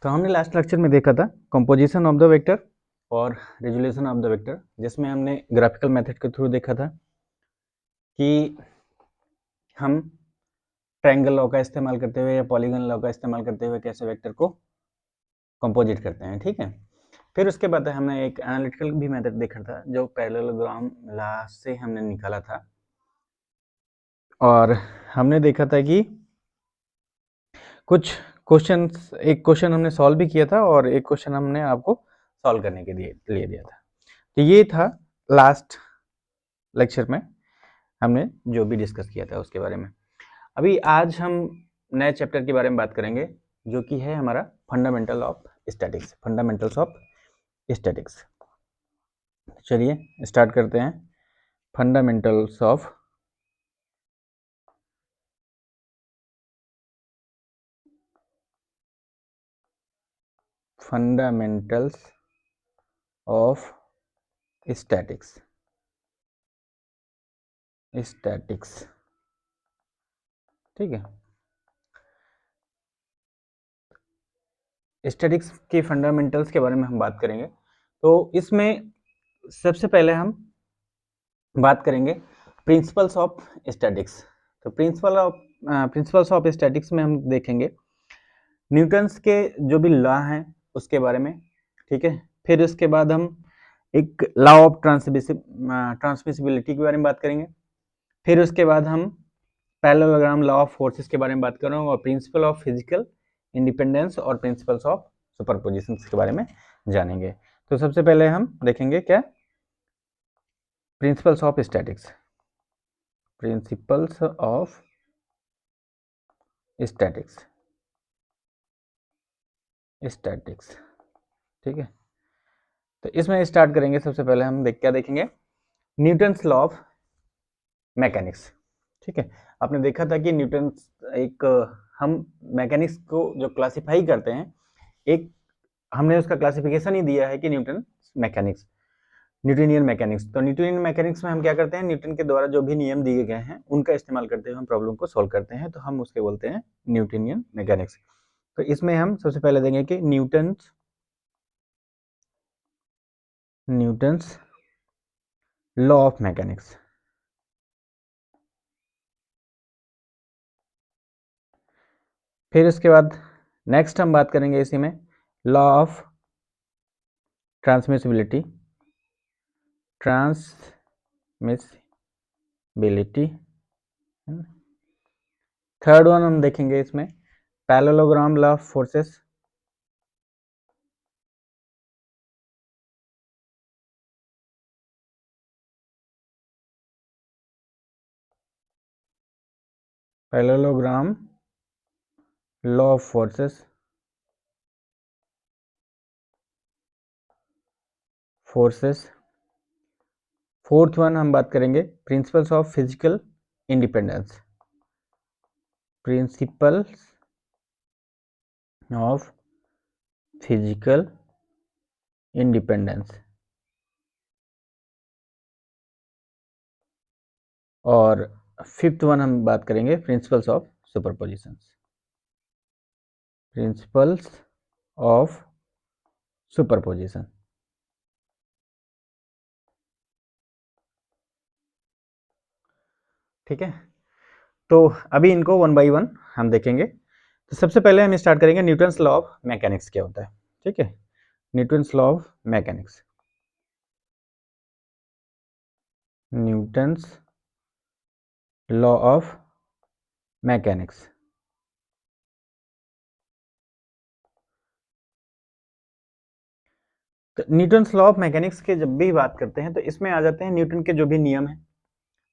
तो हमने last lecture में देखा था कंपोजिशन ऑफ द वेक्टर और रेजोल्यूशन ऑफ द वेक्टर, जिसमें हमने ग्राफिकल मेथड के थ्रू देखा था कि हम ट्रायंगल लॉ का इस्तेमाल करते हुए या पॉलीगन लॉ का इस्तेमाल करते हुए कैसे वेक्टर को कंपोजिट करते हैं। ठीक है, फिर उसके बाद हमने एक एनालिटिकल भी मेथड देखा था जो पैरेललोग्राम लॉ से हमने निकाला था, और हमने देखा था कि कुछ क्वेश्चंस, एक क्वेश्चन हमने सॉल्व भी किया था और एक क्वेश्चन हमने आपको सॉल्व करने के लिए दिया था। तो ये था लास्ट लेक्चर में हमने जो भी डिस्कस किया था उसके बारे में। अभी आज हम नए चैप्टर के बारे में बात करेंगे जो कि है हमारा fundamental of statics, fundamentals of statics. चलिए स्टार्ट करते हैं। फंडामेंटल्स ऑफ स्टैटिक्स, ठीक है। स्टैटिक्स के फंडामेंटल्स के बारे में हम बात करेंगे। तो इसमें सबसे पहले हम बात करेंगे प्रिंसिपल्स ऑफ स्टैटिक्स। तो प्रिंसिपल्स ऑफ स्टैटिक्स में हम देखेंगे न्यूटन्स के जो भी लॉ हैं उसके बारे में, ठीक है। फिर उसके बाद हम एक लॉ ऑफ ट्रांसमिसिबिलिटी के बारे में बात करेंगे। फिर उसके बाद हम पैरेललोग्राम लॉ ऑफ फोर्सेस के बारे में बात करेंगे और प्रिंसिपल ऑफ फिजिकल इंडिपेंडेंस और प्रिंसिपल्स ऑफ सुपरपोजिशन के बारे में जानेंगे। तो सबसे पहले हम देखेंगे क्या, principles of statics. Principles of statics, ठीक है। तो इसमें स्टार्ट करेंगे। सबसे पहले हम क्या देखेंगे, न्यूटन्स लॉ ऑफ मैकेनिक्स, ठीक है। आपने देखा था कि न्यूटन्स एक, हम मैकेनिक्स को जो क्लासिफाई करते हैं, एक हमने उसका क्लासिफिकेशन ही दिया है कि न्यूटनियन मैकेनिक्स। तो न्यूटनियन मैकेनिक्स में हम क्या करते हैं, न्यूटन के द्वारा जो भी नियम दिए गए हैं उनका इस्तेमाल करते हुए हम प्रॉब्लम को सॉल्व करते हैं, तो हम उसके बोलते हैं न्यूटनियन मैकेनिक्स। तो इसमें हम सबसे पहले देंगे कि न्यूटन्स लॉ ऑफ मैकेनिक्स। फिर उसके बाद नेक्स्ट हम बात करेंगे इसी में law of transmissibility, third one हम देखेंगे इसमें parallelogram law of forces, parallelogram law of forces, fourth one हम बात करेंगे principles of physical independence, principles of physical independence, और फिफ्थ वन हम बात करेंगे principles of superposition, principles of superposition, ठीक है। तो अभी इनको वन बाय वन हम देखेंगे। तो सबसे पहले हम स्टार्ट करेंगे न्यूटन्स लॉ ऑफ मैकेनिक्स क्या होता है, ठीक है। Newton's law of mechanics, Newton's law of mechanics. तो न्यूटन्स लॉ ऑफ मैकेनिक्स के जब भी बात करते हैं तो इसमें आ जाते हैं न्यूटन के जो भी नियम हैं।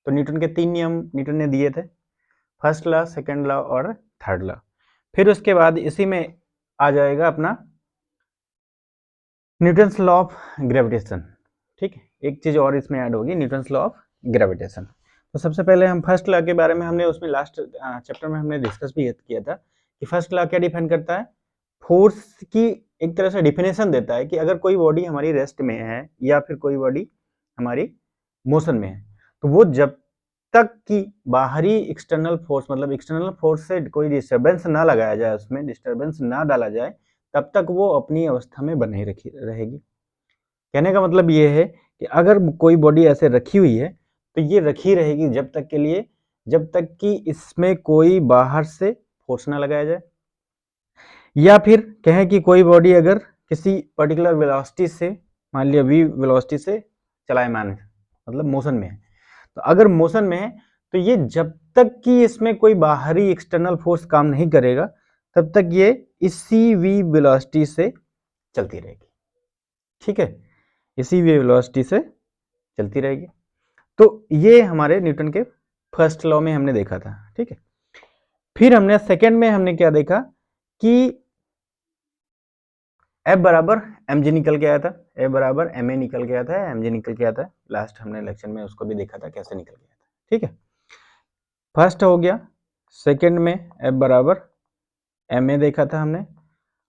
तो न्यूटन के 3 नियम न्यूटन ने दिए थे, फर्स्ट लॉ, सेकंड लॉ और थर्ड लॉ। फिर उसके बाद इसी में आ जाएगा अपना न्यूटन्स लॉ ऑफ ग्रेविटेशन, ठीक है। एक चीज और इसमें ऐड होगी, न्यूटन्स लॉ ऑफ ग्रेविटेशन। तो सबसे पहले हम फर्स्ट लॉ के बारे में हमने उसमें लास्ट चैप्टर में हमने डिस्कस भी किया था कि फर्स्ट लॉ क्या डिफाइन करता है, फोर्स की एक तरह से डिफिनेशन देता है कि अगर कोई बॉडी हमारी रेस्ट में है या फिर कोई बॉडी हमारी मोशन में है, तो वो जब तक कि बाहरी एक्सटर्नल फोर्स, मतलब एक्सटर्नल फोर्स से कोई डिस्टर्बेंस ना लगाया जाए, उसमें डिस्टर्बेंस ना डाला जाए, तब तक वो अपनी अवस्था में बने रहेगी। कहने का मतलब ये है कि अगर कोई बॉडी ऐसे रखी हुई है तो ये रखी रहेगी जब तक के लिए, जब तक कि इसमें कोई बाहर से फोर्स ना लगाया जाए, या फिर कहें कि कोई बॉडी अगर किसी पर्टिकुलर वेलोसिटी से, मान लिया v वेलोसिटी से चलायमान है, मतलब मोशन में है, तो अगर मोशन में है तो ये जब तक कि इसमें कोई बाहरी एक्सटर्नल फोर्स काम नहीं करेगा तब तक ये इसी v वेलोसिटी से चलती रहेगी। ठीक है, इसी v वेलोसिटी से चलती रहेगी। तो ये हमारे न्यूटन के फर्स्ट लॉ में हमने देखा था। ठीक है, फिर हमने सेकंड में हमने क्या देखा कि F बराबर mg निकल के आया था, F बराबर ma निकल के आया था, mg निकल के आया था। लास्ट हमने लेक्चर में उसको भी देखा था कैसे निकल गया था। ठीक है, फर्स्ट हो गया। सेकंड में F बराबर ma देखा था हमने।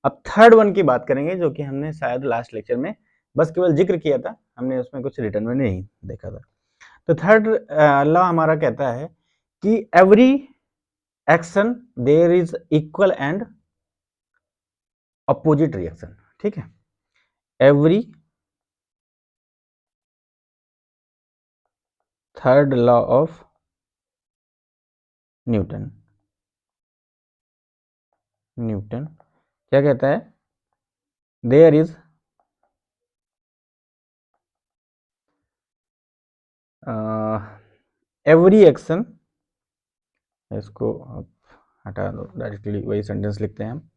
अब थर्ड वन की बात करेंगे जो कि हमने शायद लास्ट लेक्चर में बस केवल जिक्र किया था, हमने उसमें कुछ रिटर्न में नहीं देखा था। तो थर्ड लॉ हमारा कहता है कि every action there is equal and opposite reaction. ठीक है, every third law of Newton क्या कहता है? देयर इज एवरी एक्शन, इसको हटा दो, डायरेक्टली वही सेंटेंस लिखते हैं हम।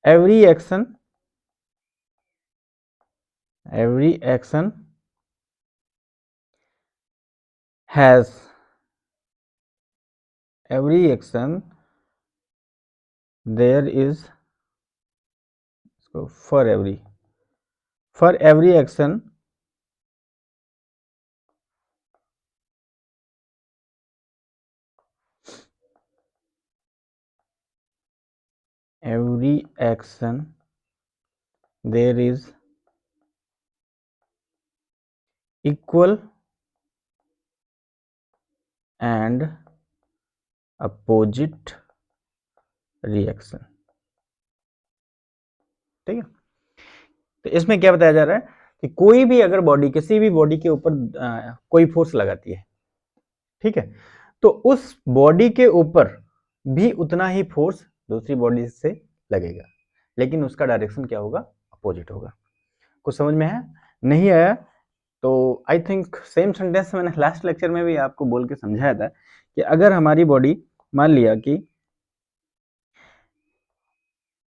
Every action has, every action there is, for every action there is equal and opposite reaction। ठीक है, तो इसमें क्या बताया जा रहा है कि कोई भी अगर बॉडी, किसी भी बॉडी के ऊपर कोई फोर्स लगाती है, ठीक है, तो उस बॉडी के ऊपर भी उतना ही फोर्स दूसरी बॉडी से लगेगा, लेकिन उसका डायरेक्शन क्या होगा? अपोजिट होगा। कुछ समझ में है? नहीं आया तो आई थिंक सेम सेंटेंस मैंने लास्ट लेक्चर में भी आपको बोल के समझाया था कि अगर हमारी बॉडी, मान लिया कि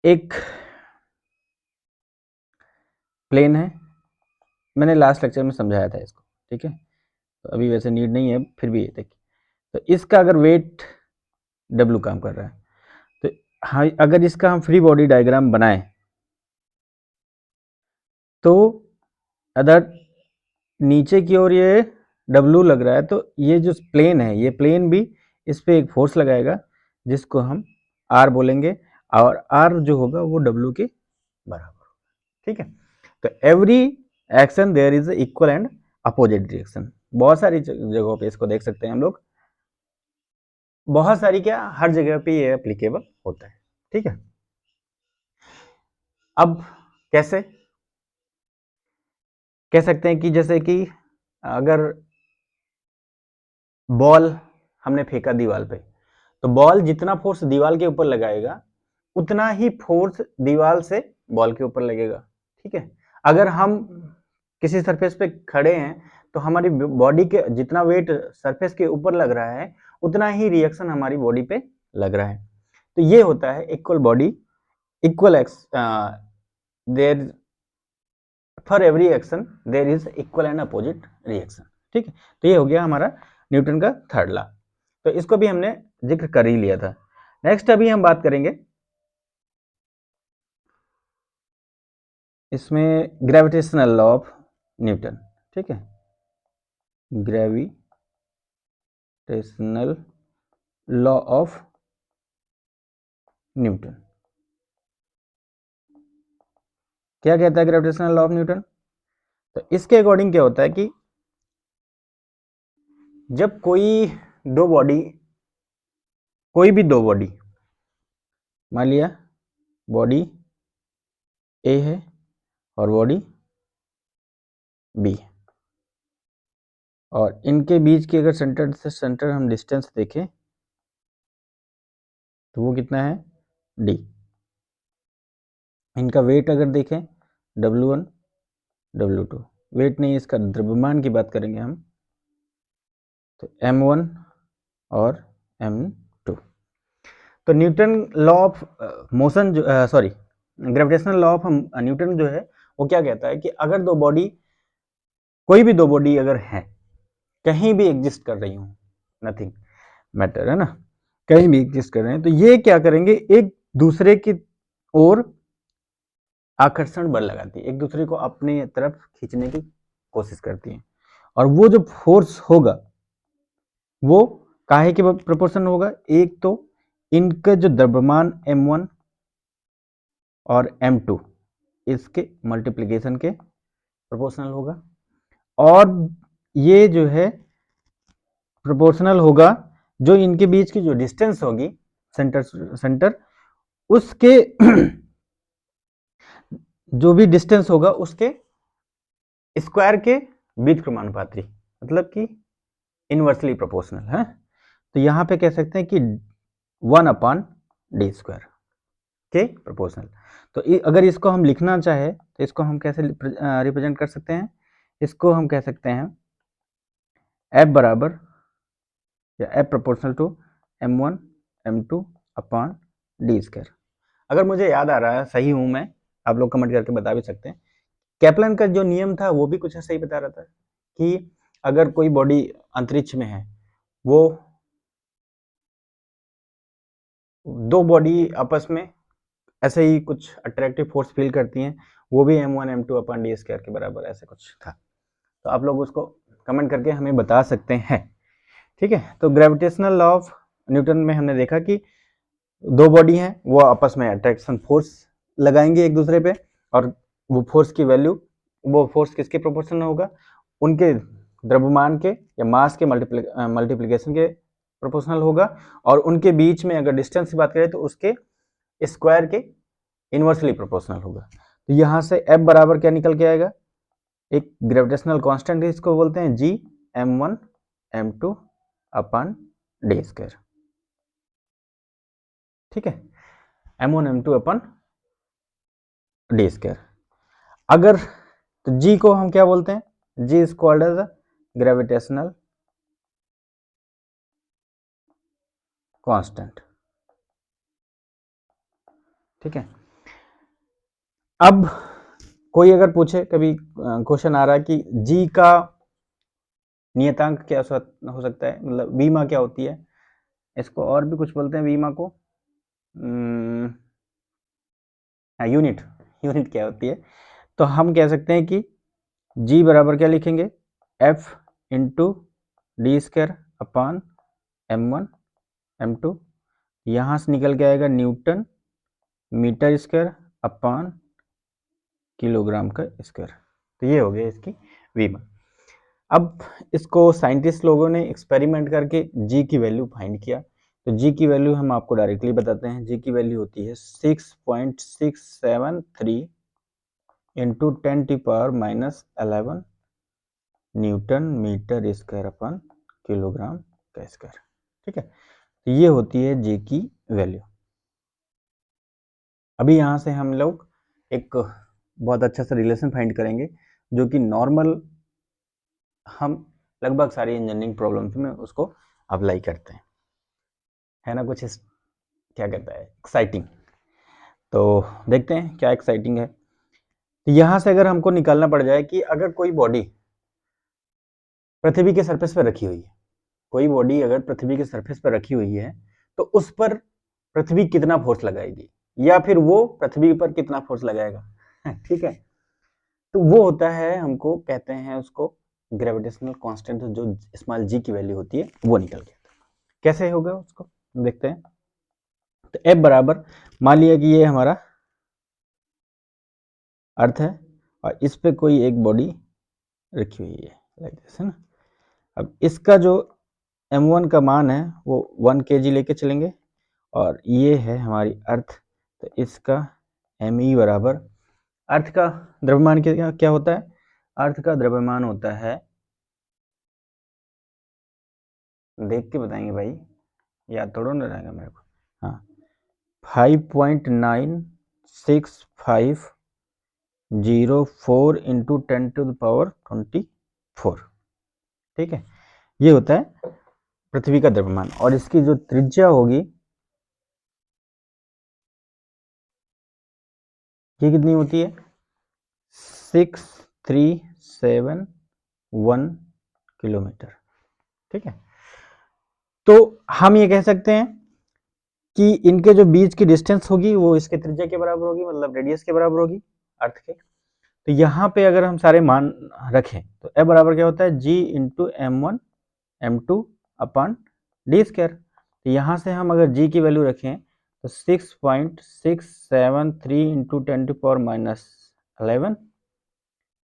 एक प्लेन है, मैंने लास्ट लेक्चर में समझाया था इसको। ठीक है, तो अभी वैसे नीड नहीं है, फिर भी देखिए, तो इसका अगर वेट W काम कर रहा है, तो हाँ, अगर इसका हम फ्री बॉडी डायग्राम बनाएं तो अगर नीचे की ओर ये W लग रहा है, तो ये जो प्लेन है, ये प्लेन भी इस पे एक फोर्स लगाएगा जिसको हम R बोलेंगे, और R जो होगा वो W के बराबर होगा। ठीक है, तो every action there is equal and opposite reaction. बहुत सारी जगहों पे इसको देख सकते हैं हम लोग, बहुत सारी क्या, हर जगह पे ये एप्लीकेबल होता है। ठीक है, अब कैसे कह सकते हैं कि जैसे कि अगर बॉल हमने फेंका दीवार पे, तो बॉल जितना फोर्स दीवार के ऊपर लगाएगा उतना ही फोर्स दीवार से बॉल के ऊपर लगेगा। ठीक है, अगर हम किसी सरफेस पे खड़े हैं तो हमारी बॉडी के जितना वेट सरफेस के ऊपर लग रहा है उतना ही रिएक्शन हमारी बॉडी पे लग रहा है। तो ये होता है equal body, equal X, therefore every action there is equal and opposite reaction. ठीक है, तो ये हो गया हमारा न्यूटन का थर्ड लॉ। तो इसको भी हमने जिक्र कर ही लिया था। नेक्स्ट अभी हम बात करेंगे इसमें ग्रेविटेशनल लॉ ऑफ न्यूटन। ठीक है, ग्रेविटेशनल लॉ ऑफ न्यूटन क्या कहता है? ग्रेविटेशनल लॉ ऑफ न्यूटन, तो इसके अकॉर्डिंग क्या होता है कि जब कोई भी दो बॉडी, मान लिया बॉडी ए है और बॉडी बी है, और इनके बीच की अगर सेंटर से सेंटर हम डिस्टेंस देखें तो वो कितना है डी। इनका वेट अगर देखें W1 W2, वेट नहीं इसका द्रव्यमान की बात करेंगे हम, तो M1 और M2। तो न्यूटन लॉ ऑफ मोशन जो sorry gravitational law of Newton जो है वो क्या कहता है कि अगर दो बॉडी, कोई भी दो बॉडी अगर है कहीं भी एग्जिस्ट कर रही हूँ, नथिंग मैटर है ना, कहीं भी एग्जिस्ट कर रहे हैं, तो ये क्या करेंगे, एक दूसरे की ओर आकर्षण बल लगाती है, एक दूसरे को अपने तरफ खींचने की कोशिश करती है, और वो जो फोर्स होगा वो काहे के प्रोपोर्शन होगा, एक तो इनका जो द्रव्यमान m1 और m2 इसके मल्टीप्लिकेशन के प्रोपोर्शनल होगा, और ये जो है प्रोपोर्शनल होगा जो इनके बीच की जो डिस्टेंस होगी सेंटर उसके जो भी डिस्टेंस होगा उसके स्क्वायर के बीज क्रमानुपाती, मतलब कि इनवर्सली प्रोपोर्शनल है। तो यहां पे कह सकते हैं कि 1/d² के प्रोपोर्शनल। तो अगर इसको हम लिखना चाहे तो इसको हम कैसे रिप्रेजेंट कर सकते हैं, इसको हम कह सकते हैं F बराबर या F proportional to M1 M2/d²। अगर मुझे याद आ रहा है, सही हूं मैं, आप लोग कमेंट करके बता भी सकते हैं, कैप्लन का जो नियम था वो भी कुछ ऐसा ही बता रहा था कि अगर कोई बॉडी अंतरिक्ष में है, वो दो बॉडी आपस में ऐसे ही कुछ अट्रैक्टिव फोर्स फील करती हैं, वो भी M1 M2/d² के बराबर ऐसे कुछ था। तो आप लोग उसको कमेंट करके हमें बता सकते हैं, ठीक है। तो ग्रेविटेशनल लॉ ऑफ न्यूटन में हमने देखा कि दो बॉडी हैं, वो आपस में अट्रैक्शन फोर्स लगाएंगे एक दूसरे पे, और वो फोर्स की वैल्यू, वो फोर्स किसके प्रोपोर्शनल होगा, उनके द्रव्यमान के या मास के मल्टीप्लिकेशन के प्रोपोर्शनल होगा, और उनके बीच में अगर डिस्टेंस की बात करें तो उसके स्क्वायर के इनवर्सली प्रोपोर्शनल होगा। तो यहाँ से F बराबर क्या निकल के आएगा, एक ग्रेविटेशनल कांस्टेंट है, इसको बोलते हैं G M1 M2/d², ठीक है, M1 M2/d²। अगर तो G को हम क्या बोलते हैं, G is called as gravitational constant, ठीक है। अब कोई अगर पूछे, कभी क्वेश्चन आ रहा है कि G का नियतांक क्या हो सकता है, मतलब बीमा क्या होती है, इसको और भी कुछ बोलते हैं बीमा को, यूनिट क्या होती है, तो हम कह सकते हैं कि G बराबर क्या लिखेंगे, F इंटू d²/M1 M2, यहाँ से निकल के आएगा newton metre square upon kilogram का स्क्वायर। तो ये हो गया इसकी बीमा। अब इसको साइंटिस्ट लोगों ने एक्सपेरिमेंट करके G की वैल्यू फाइंड किया, तो G की वैल्यू हम आपको डायरेक्टली बताते हैं। G की वैल्यू होती है 6.673 into 10⁻⁻11 newton metre square upon kilogram का स्क्वायर, ठीक है। तो ये होती है G की वैल्यू। अभी यहाँ से हम लोग एक बहुत अच्छा सा रिलेशन फाइंड करेंगे, जो कि नॉर्मल हम लगभग सारी इंजीनियरिंग प्रॉब्लम्स में उसको अप्लाई करते हैं, है ना, कुछ क्या कहता है एक्साइटिंग। तो देखते हैं क्या एक्साइटिंग है। तो यहाँ से अगर हमको निकालना पड़ जाए कि अगर कोई बॉडी पृथ्वी के सरफेस पर रखी हुई है, कोई बॉडी अगर पृथ्वी के सरफेस पर रखी हुई है तो उस पर पृथ्वी कितना फोर्स लगाएगी, या फिर वो पृथ्वी पर कितना फोर्स लगाएगा ठीक है। तो वो होता है, हमको कहते हैं उसको ग्रेविटेशनल कांस्टेंट, जो स्मॉल g की वैल्यू होती है वो निकल के आता है। कैसे होगा उसको देखते हैं। तो F बराबर, मान लिया कि ये हमारा अर्थ है और इस पे कोई एक बॉडी रखी हुई है लाइक दिस, है ना। अब इसका जो M1 का मान है वो 1 kg लेके चलेंगे, और ये है हमारी अर्थ, तो इसका ME बराबर अर्थ का द्रव्यमान क्या होता है? अर्थ का द्रव्यमान होता है, देख के बताएंगे भाई, याद थोड़ा ना रहेगा मेरे को। हाँ, 5.9650 इंटू 10⁻24। ठीक है, ये होता है पृथ्वी का द्रव्यमान। और इसकी जो त्रिज्या होगी, ये कितनी होती है? 6371 किलोमीटर। ठीक है, तो हम ये कह सकते हैं कि इनके जो बीच की डिस्टेंस होगी वो इसके त्रिज्या के बराबर होगी, मतलब रेडियस के बराबर होगी अर्थ के। तो यहाँ पे अगर हम सारे मान रखें तो F बराबर क्या होता है? G into M1 M2 upon D square. तो यहाँ से हम अगर G की वैल्यू रखें तो 6.673 इंटू 10⁻11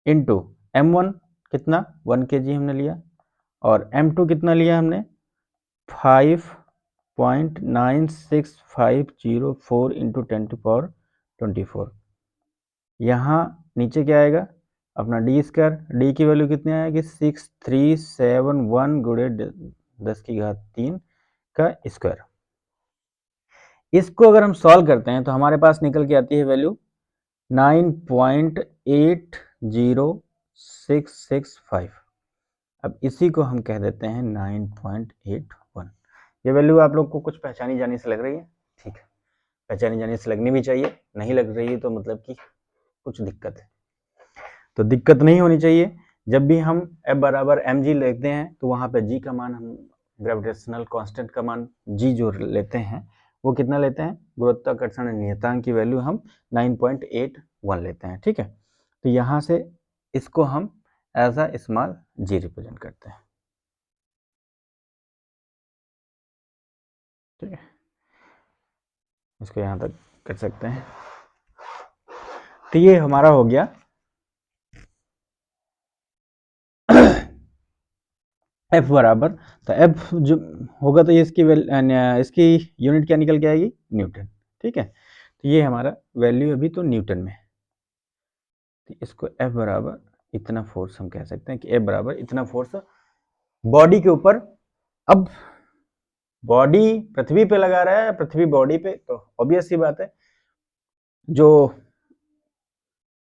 इंटू M1 कितना 1 kg हमने लिया, और M2 कितना लिया हमने 5.96504 इंटू 10⁻24। यहाँ नीचे क्या आएगा अपना डी स्क्वायर, डी की वैल्यू कितनी आएगी 6371 गुणे 10⁻³ का स्क्वायर। इसको अगर हम सॉल्व करते हैं तो हमारे पास निकल के आती है वैल्यू 9.80665। अब इसी को हम कह देते हैं 9.81। ये वैल्यू आप लोग को कुछ पहचानी जानी से लग रही है? ठीक है, पहचानी जानी से लगनी भी चाहिए, नहीं लग रही है तो मतलब कि कुछ दिक्कत है। तो दिक्कत नहीं होनी चाहिए। जब भी हम F बराबर mg लेते हैं तो वहाँ पे g का मान, हम ग्रेविटेशनल कांस्टेंट का मान g जो लेते हैं वो कितना लेते हैं? गुरुत्वाकर्षण नियतांक की वैल्यू हम 9.81 लेते हैं। ठीक है, तो यहाँ से इसको हम as a small g represent करते हैं। ठीक है, इसको यहाँ तक कर सकते हैं। तो ये हमारा हो गया F बराबर, तो F जो होगा तो ये इसकी यूनिट क्या निकल के आएगी? न्यूटन। ठीक है, तो ये हमारा वैल्यू अभी तो न्यूटन में है। तो इसको F बराबर इतना फोर्स हम कह सकते हैं कि F बराबर इतना फोर्स बॉडी के ऊपर। अब बॉडी पृथ्वी पे लगा रहा है, पृथ्वी बॉडी पे, तो ऑब्वियस सी बात है जो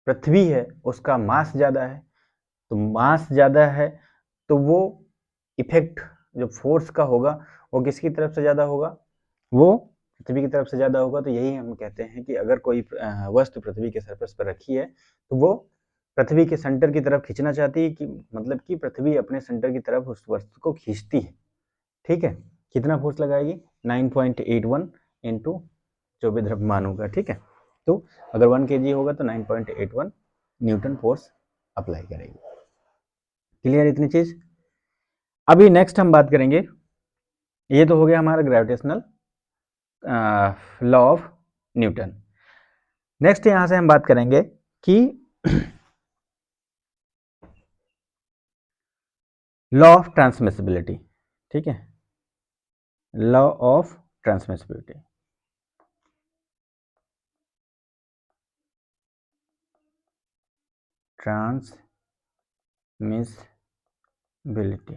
पृथ्वी है उसका मास ज्यादा है, तो मास ज्यादा है तो वो इफेक्ट जो फोर्स का होगा वो किसकी तरफ से ज्यादा होगा? वो पृथ्वी की तरफ से ज्यादा होगा। तो यही हम कहते हैं कि अगर कोई वस्तु पृथ्वी के सरफेस पर रखी है तो वो पृथ्वी के सेंटर की तरफ खींचना चाहती है, कि मतलब कि पृथ्वी अपने सेंटर की तरफ उस वस्तु को खींचती है। ठीक है, कितना फोर्स लगाएगी? 9.81 इंटू जो भी द्रव्यमान होगा। ठीक है, तो अगर 1 kg होगा तो 9.81 न्यूटन फोर्स अप्लाई करेगी। क्लियर इतनी चीज? अभी नेक्स्ट हम बात करेंगे, ये तो हो गया हमारा gravitational law of Newton. Next यहां से हम बात करेंगे कि लॉ ऑफ ट्रांसमिसिबिलिटी। ठीक है, लॉ ऑफ ट्रांसमिसिबिलिटी। ट्रांसमिसिबिलिटी,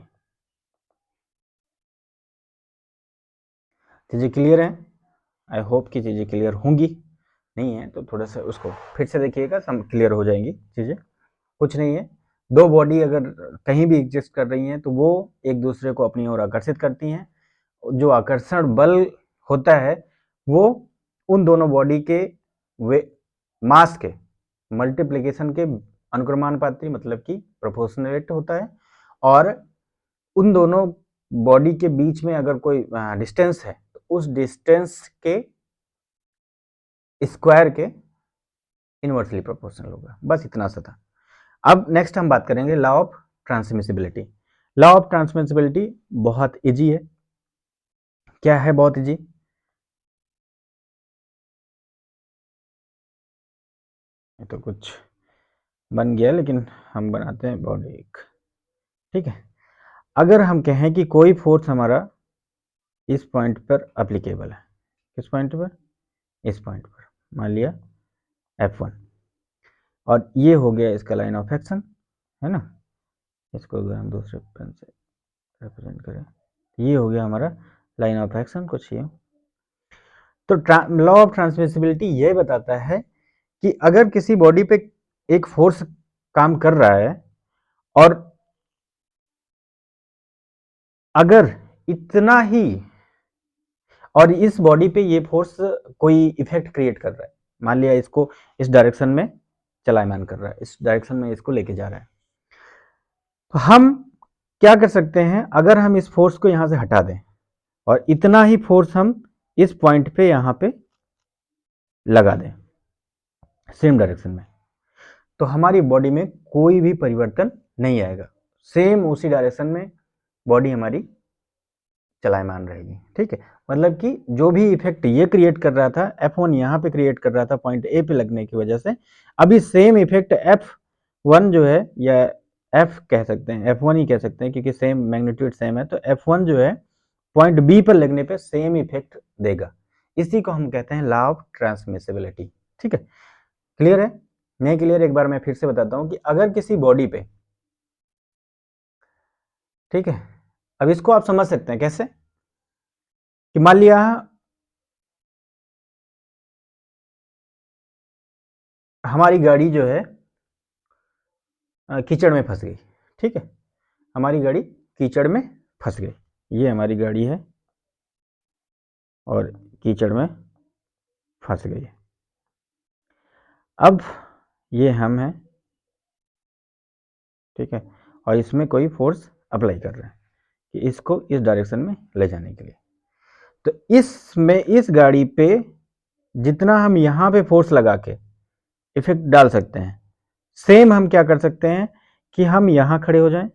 चीजें क्लियर है? आई होप कि चीजें क्लियर होंगी। नहीं है तो थोड़ा सा उसको फिर से देखिएगा, सब क्लियर हो जाएंगी चीजें। कुछ नहीं है, दो बॉडी अगर कहीं भी एग्जिस्ट कर रही हैं तो वो एक दूसरे को अपनी ओर आकर्षित करती हैं। जो आकर्षण बल होता है वो उन दोनों बॉडी के वे मास के मल्टीप्लिकेशन के अनुक्रमानुपाती, मतलब कि प्रोपोर्शनलेट होता है। और उन दोनों बॉडी के बीच में अगर कोई डिस्टेंस है तो उस डिस्टेंस के स्क्वायर के इनवर्सली प्रोपोर्शनल होगा। बस इतना सा था। अब नेक्स्ट हम बात करेंगे law of transmissibility. Law of transmissibility बहुत इजी है। क्या है बहुत इजी? तो कुछ बन गया लेकिन हम बनाते हैं बॉडी एक। ठीक है, अगर हम कहें कि कोई फोर्स हमारा इस पॉइंट पर अप्लीकेबल है, किस पॉइंट पर? इस पॉइंट पर, मान लिया F1। और ये हो गया इसका लाइन ऑफ एक्शन, है ना। इसको अगर हम दूसरे पेन से रिप्रेजेंट करें, ये हो गया हमारा लाइन ऑफ एक्शन कुछ ये। तो लॉ ऑफ ट्रांसमिसिबिलिटी ये बताता है कि अगर किसी बॉडी पे एक फोर्स काम कर रहा है और अगर इतना ही, और इस बॉडी पे ये फोर्स कोई इफेक्ट क्रिएट कर रहा है, मान लिया इसको इस डायरेक्शन में चलायमान कर रहा है, इस डायरेक्शन में इसको लेके जा रहा है, तो हम क्या कर सकते हैं, अगर हम इस फोर्स को यहां से हटा दें और इतना ही फोर्स हम इस पॉइंट पे यहां पे लगा दें सेम डायरेक्शन में, तो हमारी बॉडी में कोई भी परिवर्तन नहीं आएगा, सेम उसी डायरेक्शन में बॉडी हमारी चलायमान रहेगी। ठीक है, मतलब कि जो भी इफेक्ट ये क्रिएट कर रहा था F1 यहाँ पे क्रिएट कर रहा था पॉइंट ए पे लगने की वजह से, अभी सेम इफेक्ट F1 जो है, या F कह सकते हैं, F1 ही कह सकते हैं क्योंकि सेम मैग्नीट्यूड सेम है, तो F1 जो है पॉइंट बी पर लगने पे सेम इफेक्ट देगा। इसी को हम कहते हैं लॉ ऑफ ट्रांसमिसिबिलिटी। ठीक है, क्लियर है? नहीं क्लियर, एक बार मैं फिर से बताता हूँ कि अगर किसी बॉडी पे, ठीक है, अब इसको आप समझ सकते हैं कैसे, कि मान लिया हमारी गाड़ी जो है कीचड़ में फंस गई। ठीक है, हमारी गाड़ी कीचड़ में फंस गई, ये हमारी गाड़ी है और कीचड़ में फंस गई। अब ये हम हैं, ठीक है, और इसमें कोई फोर्स अप्लाई कर रहे हैं कि इसको इस डायरेक्शन में ले जाने के लिए, तो इसमें इस गाड़ी पे जितना हम यहाँ पे फोर्स लगा के इफेक्ट डाल सकते हैं, सेम हम क्या कर सकते हैं कि हम यहाँ खड़े हो जाएं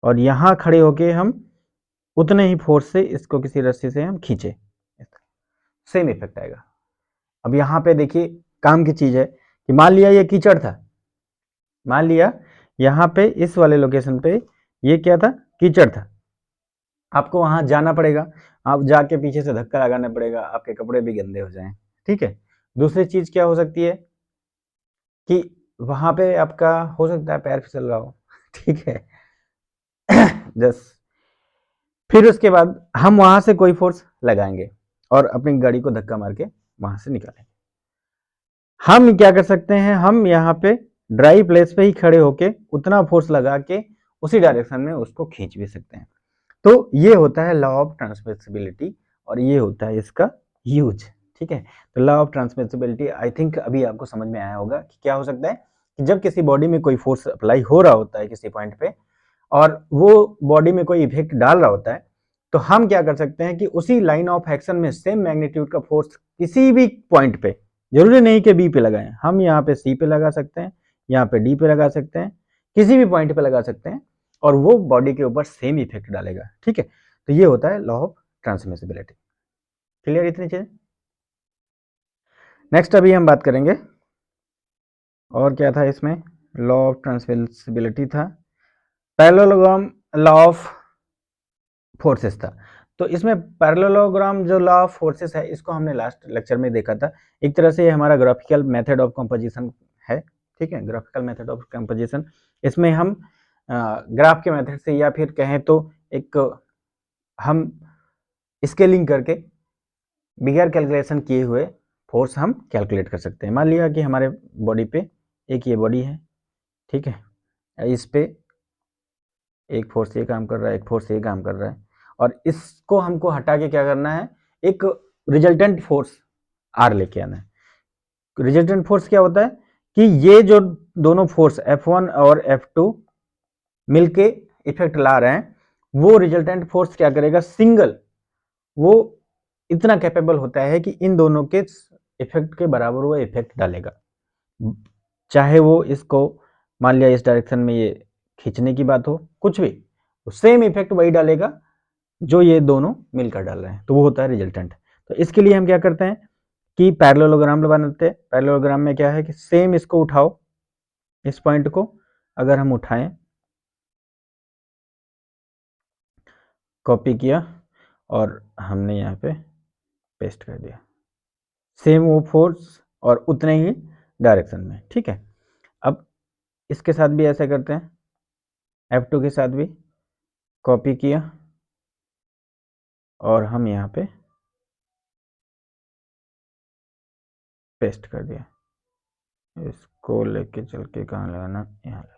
और यहाँ खड़े होके हम उतने ही फोर्स से इसको किसी रस्सी से हम खींचे, सेम इफेक्ट आएगा। अब यहाँ पे देखिए काम की चीज है कि मान लिया ये कीचड़ था, मान लिया यहाँ पे इस वाले लोकेशन पे ये क्या था, कीचड़ था, आपको वहां जाना पड़ेगा, आप जाके पीछे से धक्का लगाना पड़ेगा, आपके कपड़े भी गंदे हो जाएं। ठीक है, दूसरी चीज क्या हो सकती है कि वहां पे आपका हो सकता है पैर फिसल रहा हो। ठीक है, जस्ट फिर उसके बाद हम वहां से कोई फोर्स लगाएंगे और अपनी गाड़ी को धक्का मार के वहां से निकालेंगे। हम क्या कर सकते हैं, हम यहाँ पे ड्राई प्लेस पे ही खड़े होके उतना फोर्स लगा के उसी डायरेक्शन में उसको खींच भी सकते हैं। तो ये होता है लॉ ऑफ ट्रांसमिसिबिलिटी और ये होता है इसका यूज। ठीक है, तो law of transmissibility I think अभी आपको समझ में आया होगा कि क्या हो सकता है कि जब किसी बॉडी में कोई फोर्स अप्लाई हो रहा होता है किसी पॉइंट पे और वो बॉडी में कोई इफेक्ट डाल रहा होता है, तो हम क्या कर सकते हैं कि उसी लाइन ऑफ एक्शन में सेम मैग्नीट्यूड का फोर्स किसी भी पॉइंट पे, जरूरी नहीं कि बी पे लगाएं, हम यहाँ पे सी पे लगा सकते हैं, यहाँ पे डी पे लगा सकते हैं, किसी भी पॉइंट पे लगा सकते हैं और वो बॉडी के ऊपर सेम इफेक्ट डालेगा। ठीक है, तो ये होता है लॉ ऑफ ट्रांसमिसिबिलिटी। क्लियर इतनी चीजें? नेक्स्ट अभी हम बात करेंगे और क्या था इसमें, लॉ ऑफ ट्रांसमिसिबिलिटी था, पैरेललोग्राम लॉ ऑफ फोर्सेस था। तो इसमें पैरेललोग्राम जो लॉ ऑफ फोर्सेस है इसको हमने लास्ट लेक्चर में देखा था, एक तरह से हमारा ग्राफिकल मेथड ऑफ कंपोजिशन है। ठीक है, ग्राफिकल मेथड ऑफ कंपोजिशन, इसमें हम ग्राफ के मेथड से या फिर कहें तो एक हम स्केलिंग करके बिगर कैलकुलेशन किए हुए फोर्स हम कैलकुलेट कर सकते हैं। मान लिया कि हमारे बॉडी पे एक ये बॉडी है, ठीक है, इस पे एक फोर्स ये काम कर रहा है, एक फोर्स ये काम कर रहा है, और इसको हमको हटा के क्या करना है, एक रिजल्टेंट फोर्स आर लेके आना है। रिजल्टेंट फोर्स क्या होता है कि ये जो दोनों फोर्स F1 और F2 मिलके इफेक्ट ला रहे हैं, वो रिजल्टेंट फोर्स क्या करेगा, सिंगल वो इतना कैपेबल होता है कि इन दोनों के इफेक्ट के बराबर वो इफेक्ट डालेगा, चाहे वो इसको मान लिया इस डायरेक्शन में ये खींचने की बात हो, कुछ भी, सेम इफेक्ट वही डालेगा जो ये दोनों मिलकर डाल रहे हैं, तो वो होता है रिजल्टेंट। तो इसके लिए हम क्या करते हैं कि पैरेललोग्राम बनाते हैं। पैरेललोग्राम में क्या है कि सेम इसको उठाओ, इस पॉइंट को अगर हम उठाएं, कॉपी किया और हमने यहाँ पे पेस्ट कर दिया, सेम वो फोर्स और उतने ही डायरेक्शन में, ठीक है। अब इसके साथ भी ऐसा करते हैं, F2 के साथ भी कॉपी किया और हम यहाँ पे पेस्ट कर दिया। इसको लेके चल के कहाँ लगाना, यहाँ लगाना।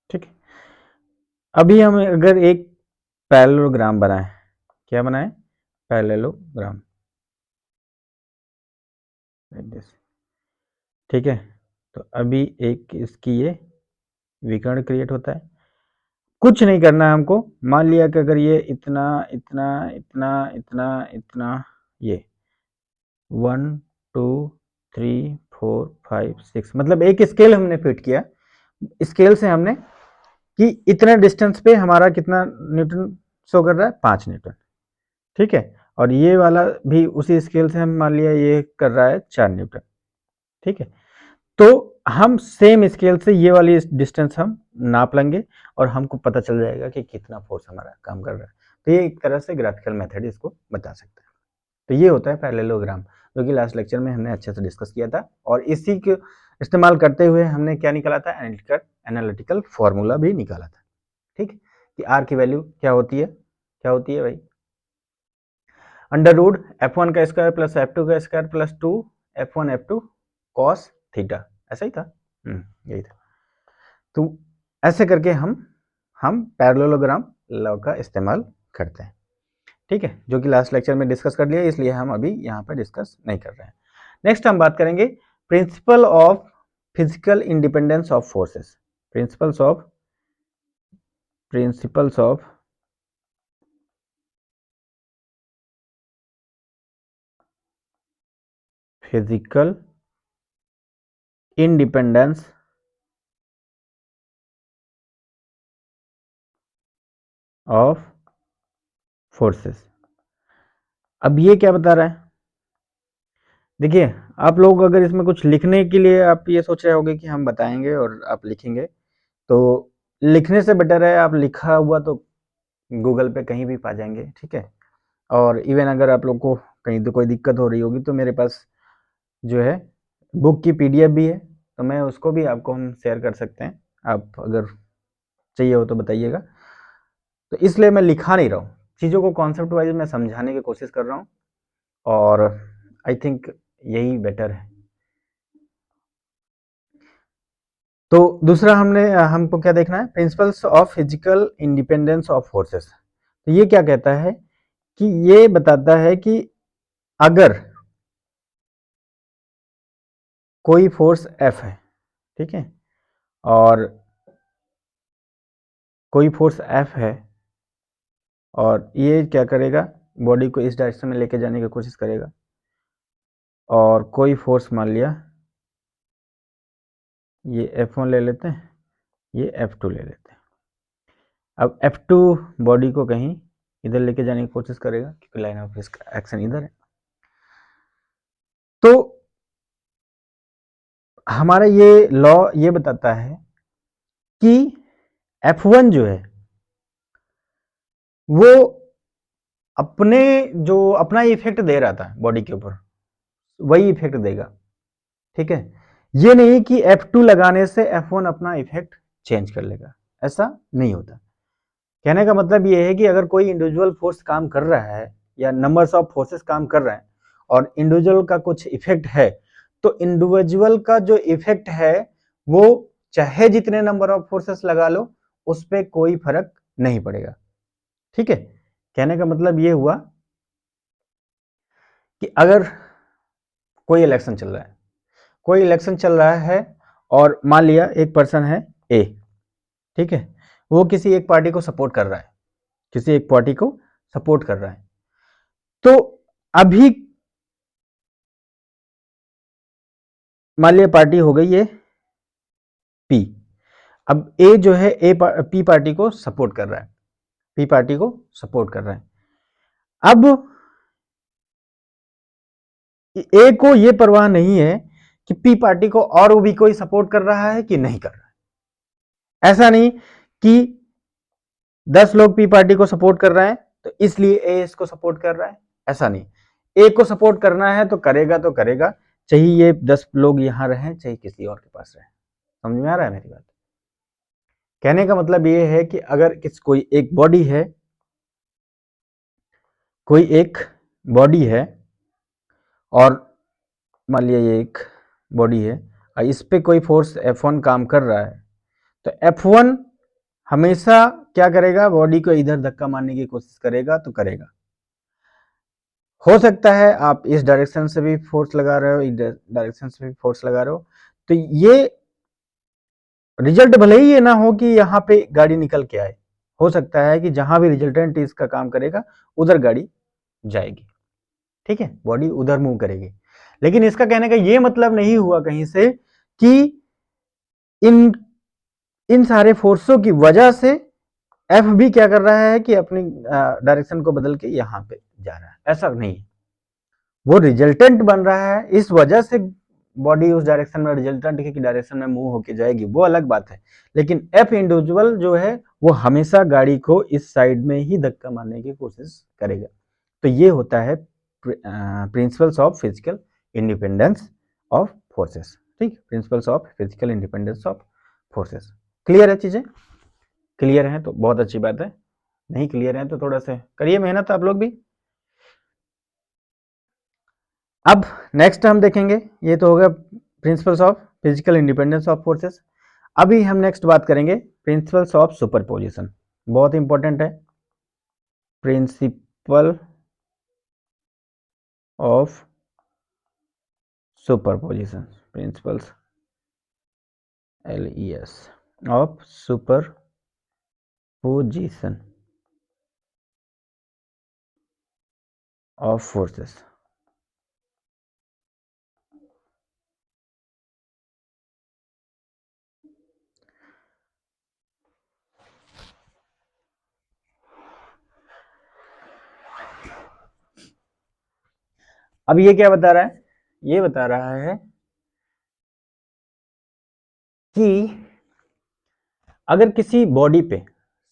ठीक है, अभी हम अगर एक पैरेललोग्राम बनाएं, क्या बनाएं, पैरेललोग्राम, ठीक है। तो अभी एक इसकी ये विकर्ण क्रिएट होता है, कुछ नहीं करना है हमको। मान लिया कि अगर ये इतना इतना इतना इतना इतना, ये 1 2 3 4 5 6, मतलब एक स्केल हमने फिट किया। स्केल से हमने कि इतने डिस्टेंस पे हमारा कितना न्यूटन शो कर रहा है, 5 न्यूटन, ठीक है। और ये वाला भी उसी स्केल से हम मान लिया ये कर रहा है 4 न्यूटन, ठीक है। तो हम सेम स्केल से ये वाली डिस्टेंस हम नाप लेंगे और हमको पता चल जाएगा कि कितना फोर्स हमारा काम कर रहा है। तो ये एक तरह से ग्राफिकल मेथड इसको बता सकते हैं। तो ये होता है पैरेललोग्राम, जो कि लास्ट लेक्चर में हमने अच्छे से डिस्कस किया था, और इसी के इस्तेमाल करते हुए हमने क्या निकाला था, एनालिटिकल फॉर्मूला भी निकाला था, ठीक है। कि आर की वैल्यू क्या होती है, क्या होती है भाई, अंडर रूट F1 का स्क्वायर प्लस F2 का square plus 2 F1 F2 cos theta, ऐसा ही था, यही था। तो ऐसे करके हम पैरेललोग्राम लॉ का इस्तेमाल करते हैं, ठीक है, जो कि लास्ट लेक्चर में डिस्कस कर लिया, इसलिए हम अभी यहाँ पर डिस्कस नहीं कर रहे हैं। नेक्स्ट हम बात करेंगे principle of physical independence of forces, principles of physical independence of forces. अब ये क्या बता रहा है, देखिए आप लोग अगर इसमें कुछ लिखने के लिए आप ये सोच रहे होंगे कि हम बताएंगे और आप लिखेंगे, तो लिखने से बेटर है आप लिखा हुआ तो गूगल पे कहीं भी पा जाएंगे, ठीक है। और इवन अगर आप लोग को कहीं तो कोई दिक्कत हो रही होगी तो मेरे पास जो है बुक की PDF भी है, तो मैं उसको भी आपको हम शेयर कर सकते हैं, आप अगर चाहिए हो तो बताइएगा। तो इसलिए मैं लिखा नहीं रहा हूँ, चीज़ों को कॉन्सेप्ट वाइज मैं समझाने की कोशिश कर रहा हूँ, और आई थिंक यही बेटर है। तो दूसरा हमको क्या देखना है, principles of physical independence of forces. तो ये क्या कहता है कि ये बताता है कि अगर कोई फोर्स F है, ठीक है, और कोई फोर्स F है और ये क्या करेगा, बॉडी को इस डायरेक्शन में लेके जाने की कोशिश करेगा, और कोई फोर्स मान लिया ये F1 ले लेते हैं, ये F2 ले लेते हैं। अब F2 बॉडी को कहीं इधर लेके जाने की कोशिश करेगा क्योंकि लाइन ऑफ एक्शन इधर है। तो हमारा ये लॉ ये बताता है कि F1 जो है वो अपने जो अपना इफेक्ट दे रहा था बॉडी के ऊपर वही इफेक्ट देगा, ठीक है। ये नहीं कि F2 लगाने से F1 अपना इफेक्ट चेंज कर लेगा, ऐसा नहीं होता। कहने का मतलब ये है कि अगर कोई इंडिविजुअल फोर्स काम कर रहा है या नंबर्स ऑफ फोर्सेस काम कर रहे हैं और इंडिविजुअल का कुछ इफेक्ट है, तो इंडिविजुअल का जो इफेक्ट है वो चाहे जितने नंबर ऑफ फोर्सेस लगा लो उस पर कोई फर्क नहीं पड़ेगा, ठीक है। कहने का मतलब ये हुआ कि अगर कोई इलेक्शन चल रहा है, कोई इलेक्शन चल रहा है और मान लिया एक पर्सन है ए, ठीक है, वो किसी एक पार्टी को सपोर्ट कर रहा है, किसी एक पार्टी को सपोर्ट कर रहा है। तो अभी मान लिया पार्टी हो गई है पी, अब ए जो है पी पार्टी को सपोर्ट कर रहा है, पी पार्टी को सपोर्ट कर रहा है। अब ए को ये परवाह नहीं है कि पी पार्टी को और भी कोई सपोर्ट कर रहा है कि नहीं कर रहा है। ऐसा नहीं कि 10 लोग पी पार्टी को सपोर्ट कर रहे हैं तो इसलिए ए इसको सपोर्ट कर रहा है, ऐसा नहीं। ए को सपोर्ट करना है तो करेगा, चाहे ये 10 लोग यहां रहें चाहे किसी और के पास रहे। समझ में आ रहा है मेरी बात? कहने का मतलब ये है कि अगर कोई एक बॉडी है, कोई एक बॉडी है और मान लिया ये एक बॉडी है और इस पे कोई फोर्स F1 काम कर रहा है, तो F1 हमेशा क्या करेगा, बॉडी को इधर धक्का मारने की कोशिश करेगा तो करेगा। हो सकता है आप इस डायरेक्शन से भी फोर्स लगा रहे हो, इस डायरेक्शन से भी फोर्स लगा रहे हो, तो ये रिजल्ट भले ही ये ना हो कि यहाँ पे गाड़ी निकल के आए, हो सकता है कि जहां भी रिजल्टेंट इसका काम करेगा उधर गाड़ी जाएगी, ठीक है, बॉडी उधर मूव करेगी। लेकिन इसका कहने का ये मतलब नहीं हुआ कहीं से कि इन सारे फोर्सों की वजह से एफ भी क्या कर रहा है कि अपनी डायरेक्शन को बदल के यहां पे जा रहा है, ऐसा नहीं। वो रिजल्टेंट बन रहा है, इस वजह से बॉडी उस डायरेक्शन में, रिजल्टेंट की डायरेक्शन में मूव होके जाएगी, वो अलग बात है। लेकिन एफ इंडिविजुअल जो है वो हमेशा गाड़ी को इस साइड में ही धक्का मारने की कोशिश करेगा। तो ये होता है principles of physical independence of forces, ठीक, principles of physical independence of forces. Clear है चीजें? क्लियर है तो बहुत अच्छी बात है, नहीं क्लियर है तो थोड़ा सा करिए मेहनत आप लोग भी। अब नेक्स्ट हम देखेंगे, ये तो होगा principles of physical independence of forces. अभी हम नेक्स्ट बात करेंगे प्रिंसिपल्स ऑफ सुपरपोजिशन, बहुत इंपॉर्टेंट है। Principle of superposition, principles LES of superposition of forces. अब ये क्या बता रहा है? ये बता रहा है कि अगर किसी बॉडी पे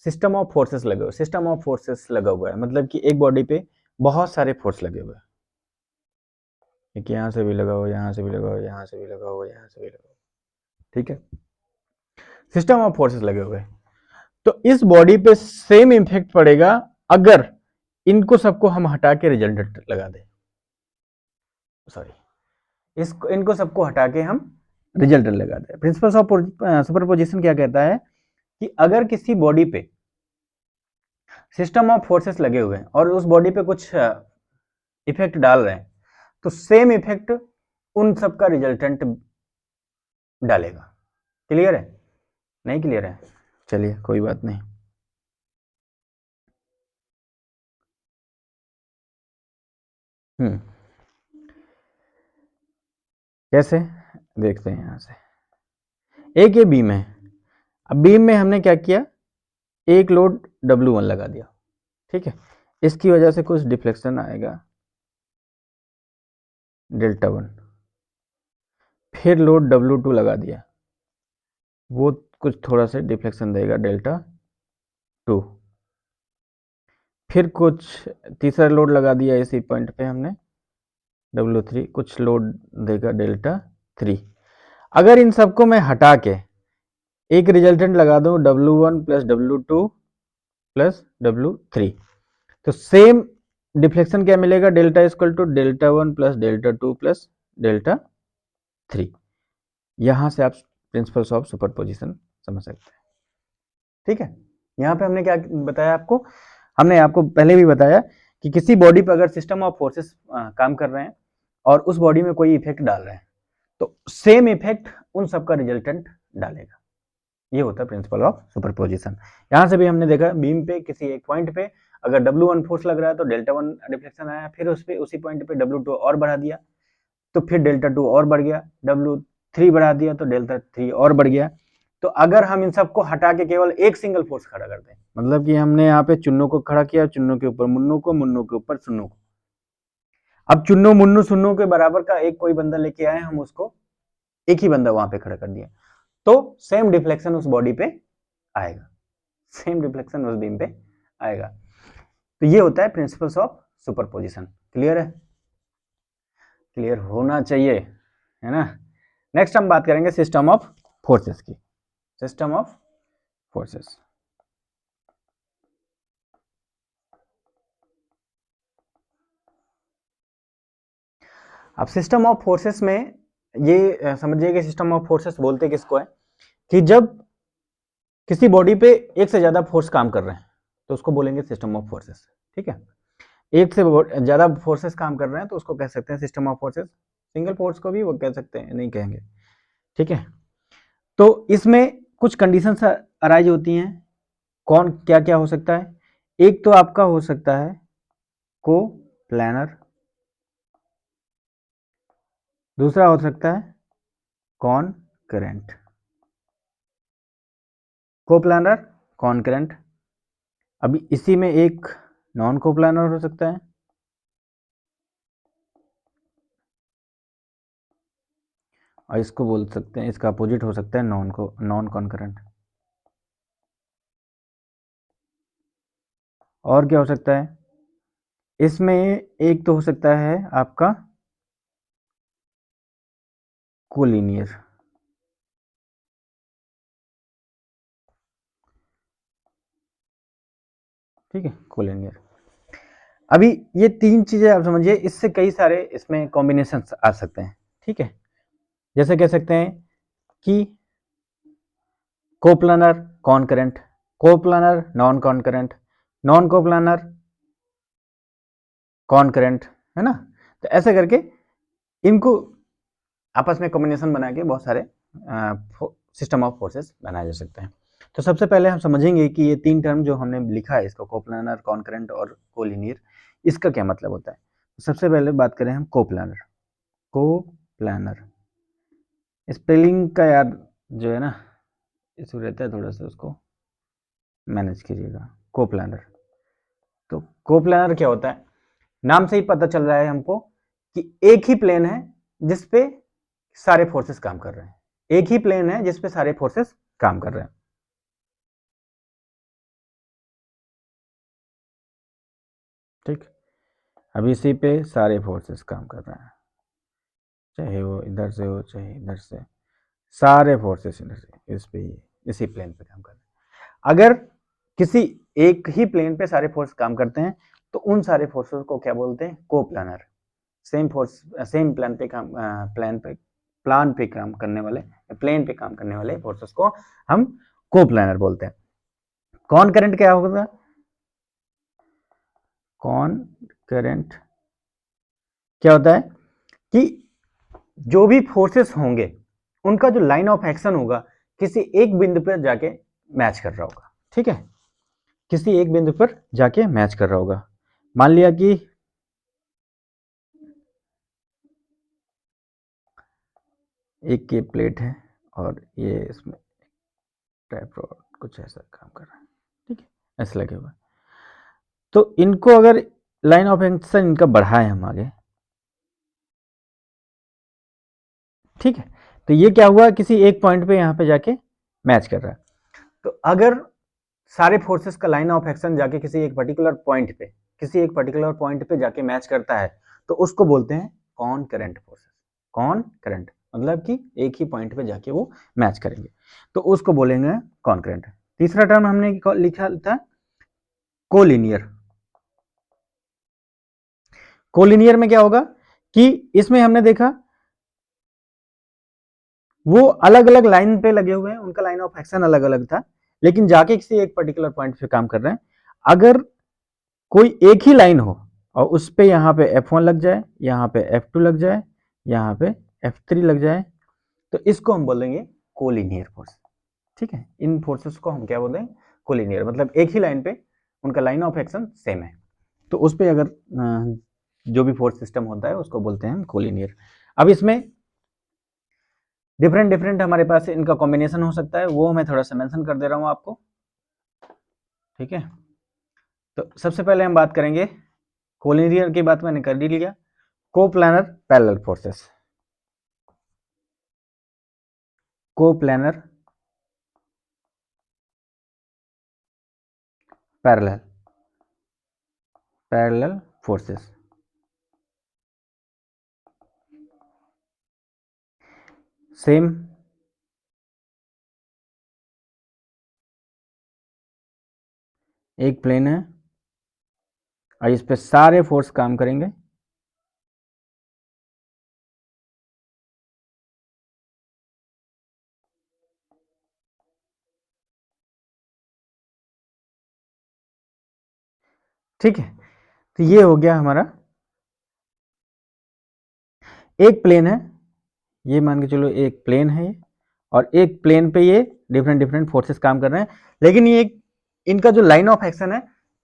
सिस्टम ऑफ फोर्सेस लगे हुए, सिस्टम ऑफ फोर्सेस लगा हुआ है मतलब कि एक बॉडी पे बहुत सारे फोर्स लगे हुए हैं, एक यहां से भी लगा हुआ, यहां से भी लगा हुआ, यहां से भी लगा हुआ, यहां से भी लगा हुआ, ठीक है, सिस्टम ऑफ फोर्सेस लगे हुए हैं। तो इस बॉडी पे सेम इफेक्ट पड़ेगा अगर इनको सबको हम हटा के रिजल्टेंट लगा दें, सॉरी, इसको इनको सबको हटा के हम रिजल्टेंट लगा दें। प्रिंसिपल्स ऑफ सुपरपोजिशन क्या कहता है कि अगर किसी बॉडी पे सिस्टम ऑफ फोर्सेस लगे हुए हैं और उस बॉडी पे कुछ इफेक्ट डाल रहे हैं तो सेम इफेक्ट उन सब का रिजल्टेंट डालेगा। क्लियर है? नहीं क्लियर है? चलिए कोई बात नहीं। कैसे देखते हैं, यहां से एक ये बीम है, अब बीम में हमने क्या किया, एक लोड W1 लगा दिया, ठीक है, इसकी वजह से कुछ डिफ्लेक्शन आएगा Δ1, फिर लोड W2 लगा दिया, वो कुछ थोड़ा सा डिफ्लेक्शन देगा Δ2, फिर कुछ तीसरा लोड लगा दिया इसी पॉइंट पे हमने W3, कुछ लोड देगा Δ3। अगर इन सबको मैं हटा के एक रिजल्टेंट लगा दूं W1 plus W2 plus W3, तो सेम डिफ्लेक्शन क्या मिलेगा, delta equal to Δ1 plus Δ2 plus Δ3। यहां से आप प्रिंसिपल्स ऑफ सुपरपोजिशन समझ सकते हैं, ठीक है। यहां पे हमने क्या बताया आपको, हमने आपको पहले भी बताया कि किसी बॉडी पर अगर सिस्टम ऑफ फोर्सेस काम कर रहे हैं और उस बॉडी में कोई इफेक्ट डाल रहे हैं तो सेम इफेक्ट उन सबका रिजल्टेंट डालेगा, ये होता है प्रिंसिपल ऑफ सुपरपोजिशन। यहां से भी हमने देखा बीम पे किसी एक पॉइंट पे अगर W1 फोर्स लग रहा है तो Δ1 डिफ्लेक्शन आया, फिर उस पे उसी पॉइंट पे W2 और बढ़ा दिया तो फिर Δ2 और बढ़ गया, W3 बढ़ा दिया तो Δ3 और बढ़ गया। तो अगर हम इन सबको हटा के केवल एक सिंगल फोर्स खड़ा कर दें, मतलब कि हमने यहाँ पे चुन्नों को खड़ा किया, चुन्नों के ऊपर मुन्नों को, मुन्नों के ऊपर सुन्नों को, अब चुन्नों मुन्नों सुन्नों के बराबर का एक कोई बंदा लेके आए, हम उसको एक ही बंदा वहां पे खड़ा कर दिया तो सेम डिफ्लेक्शन उस बॉडी पे आएगा, सेम रिफ्लेक्शन उस बीम पे आएगा। तो ये होता है प्रिंसिपल्स ऑफ सुपरपोजिशन। क्लियर है? क्लियर होना चाहिए, है ना। नेक्स्ट हम बात करेंगे सिस्टम ऑफ फोर्सेस की। सिस्टम ऑफ फोर्सेस, अब सिस्टम ऑफ फोर्सेस में ये समझिए कि सिस्टम ऑफ फोर्सेस बोलते किसको है कि जब किसी बॉडी पे एक से ज्यादा फोर्स काम कर रहे हैं तो उसको बोलेंगे सिस्टम ऑफ फोर्सेस। ठीक है, एक से ज्यादा फोर्सेस काम कर रहे हैं तो उसको कह सकते हैं system of forces. Single force को भी वो कह सकते हैं, नहीं कहेंगे। ठीक है, तो इसमें कुछ कंडीशंस अराइज होती हैं। कौन क्या क्या हो सकता है? एक तो आपका हो सकता है को प्लानर, दूसरा हो सकता है कॉन करेंट। को प्लानर, कॉन करेंट। अभी इसी में एक नॉन को प्लानर हो सकता है, और इसको बोल सकते हैं, इसका अपोजिट हो सकता है नॉन कॉन्करेंट। और क्या हो सकता है? इसमें एक तो हो सकता है आपका कोलिनियर। ठीक है, कोलिनियर। अभी ये तीन चीजें आप समझिए, इससे कई सारे इसमें कॉम्बिनेशन आ सकते हैं। ठीक है, जैसे कह सकते हैं कि coplanar concurrent, coplanar non concurrent, non coplanar concurrent, है ना। तो ऐसे करके इनको आपस में कॉम्बिनेशन बना के बहुत सारे सिस्टम ऑफ फोर्सेस बनाए जा सकते हैं। तो सबसे पहले हम समझेंगे कि ये तीन टर्म जो हमने लिखा है, इसको कोप्लानर, कॉन्करेंट और कोलिनियर, इसका क्या मतलब होता है। सबसे पहले बात करें हम कोप्लानर। कोप्लानर स्पेलिंग का यार जो है ना इशू रहता है, थोड़ा सा उसको मैनेज कीजिएगा। कोप्लानर, तो कोप्लानर क्या होता है? नाम से ही पता चल रहा है हमको कि एक ही प्लेन है जिसपे सारे फोर्सेस काम कर रहे हैं। एक ही प्लेन है जिसपे सारे फोर्सेस काम कर रहे हैं। ठीक, अब इसी पे सारे फोर्सेस काम कर रहे हैं, चाहे वो इधर से हो चाहे इधर से, सारे फोर्सेस इधर से इस पे ही इसी प्लेन पे काम कर रहे हैं। अगर किसी एक ही प्लेन पे सारे फोर्स काम करते हैं तो उन सारे फोर्सेस को क्या बोलते हैं? Coplanar. Same force same plan पे काम प्लान पे काम करने वाले, प्लेन पे काम करने वाले फोर्सेस को हम कोप्लानर बोलते हैं। कॉन करंट क्या होगा? कॉन करंट क्या होता है कि जो भी फोर्सेस होंगे उनका जो लाइन ऑफ एक्शन होगा किसी एक बिंदु पर जाके मैच कर रहा होगा। ठीक है, किसी एक बिंदु पर जाके मैच कर रहा होगा। मान लिया कि एक के प्लेट है और ये इसमें ट्राइपॉड कुछ ऐसा काम कर रहा है। ठीक है, ऐसा लगे हुआ, तो इनको अगर लाइन ऑफ एक्शन इनका बढ़ाए हम आगे, ठीक है, तो ये क्या हुआ, किसी एक पॉइंट पे यहाँ पे जाके मैच कर रहा है। तो अगर सारे फोर्सेस का लाइन ऑफ एक्शन जाके किसी एक पर्टिकुलर पॉइंट पे जाके मैच करता है तो उसको बोलते हैं concurrent forces. Concurrent मतलब कि एक ही पॉइंट पे जाके वो मैच करेंगे, तो उसको बोलेंगे कॉन करंट। तीसरा टर्म हमने लिखा था कोलिनियर। कोलिनियर में क्या होगा कि इसमें हमने देखा वो अलग अलग लाइन पे लगे हुए हैं, उनका लाइन ऑफ एक्शन अलग अलग था, लेकिन जाके किसी एक पर्टिकुलर पॉइंट पे काम कर रहे हैं। अगर कोई एक ही लाइन हो और उस पे यहाँ पे F1 लग जाए, यहाँ पे F2 लग जाए, यहाँ पे F3 लग जाए, तो इसको हम बोलेंगे कोलिनियर फोर्स। ठीक है, इन फोर्सेस को हम क्या बोलते हैं? कोलिनियर, मतलब एक ही लाइन पे उनका लाइन ऑफ एक्शन सेम है, तो उस पर अगर जो भी फोर्स सिस्टम होता है उसको बोलते हैं कोलिनियर। अब इसमें डिफरेंट डिफरेंट हमारे पास इनका कॉम्बिनेशन हो सकता है, वो मैं थोड़ा सा मेंशन कर दे रहा हूँ आपको। ठीक है, तो सबसे पहले हम बात करेंगे, कोलिनियर की बात मैंने कर दी लिया, coplanar parallel forces. Coplanar parallel forces. Same एक प्लेन है और इस पे सारे फोर्स काम करेंगे। ठीक है, तो ये हो गया हमारा एक प्लेन है, ये मान के चलो एक प्लेन है ये, और एक प्लेन पे ये डिफरेंट डिफरेंट फोर्सेस काम कर रहे हैं, लेकिन ये इनका जो लाइन ऑफ एक्शन है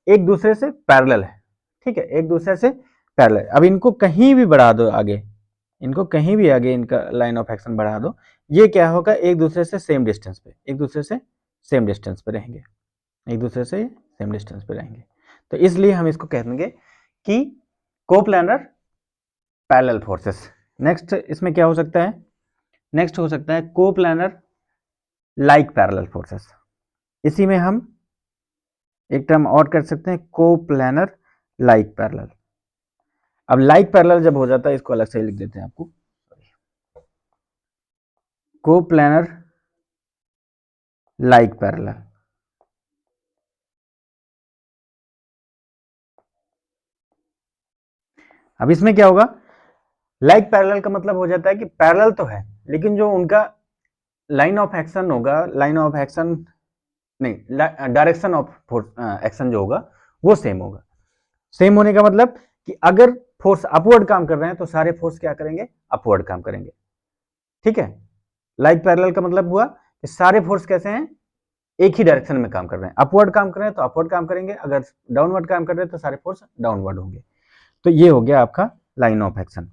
एक दूसरे से पैरेलल है। ठीक है, एक दूसरे से पैरेलल। अब इनको कहीं भी बढ़ा दो आगे, इनको कहीं भी आगे इनका लाइन ऑफ एक्शन बढ़ा दो, ये क्या होगा, एक दूसरे से सेम डिस्टेंस पे, एक दूसरे से सेम डिस्टेंस पे रहेंगे, एक दूसरे से सेम डिस्टेंस पे रहेंगे। तो इसलिए हम इसको कह देंगे कि कोप्लानर पैरेलल फोर्सेस। नेक्स्ट इसमें क्या हो सकता है, नेक्स्ट हो सकता है कोप्लानर लाइक पैरेलल फोर्सेस। इसी में हम एक टर्म और कर सकते हैं, कोप्लानर लाइक पैरेलल। अब लाइक पैरेलल जब हो जाता है, इसको अलग से लिख देते हैं आपको, कोप्लानर लाइक पैरेलल। अब इसमें क्या होगा, लाइक पैरेलल का मतलब हो जाता है कि पैरेलल तो है, लेकिन जो उनका लाइन ऑफ एक्शन होगा, लाइन ऑफ एक्शन नहीं, डायरेक्शन ऑफ एक्शन जो होगा वो सेम होगा। सेम होने का मतलब कि अगर फोर्स अपवर्ड काम कर रहे हैं तो सारे फोर्स क्या करेंगे, अपवर्ड काम करेंगे। ठीक है, लाइक पैरेलल का मतलब हुआ कि सारे फोर्स कैसे हैं, एक ही डायरेक्शन में काम कर रहे हैं। अपवर्ड काम कर रहे हैं तो अपवर्ड काम करेंगे, अगर डाउनवर्ड काम कर रहे हैं तो सारे फोर्स डाउनवर्ड होंगे। तो ये हो गया आपका line of action,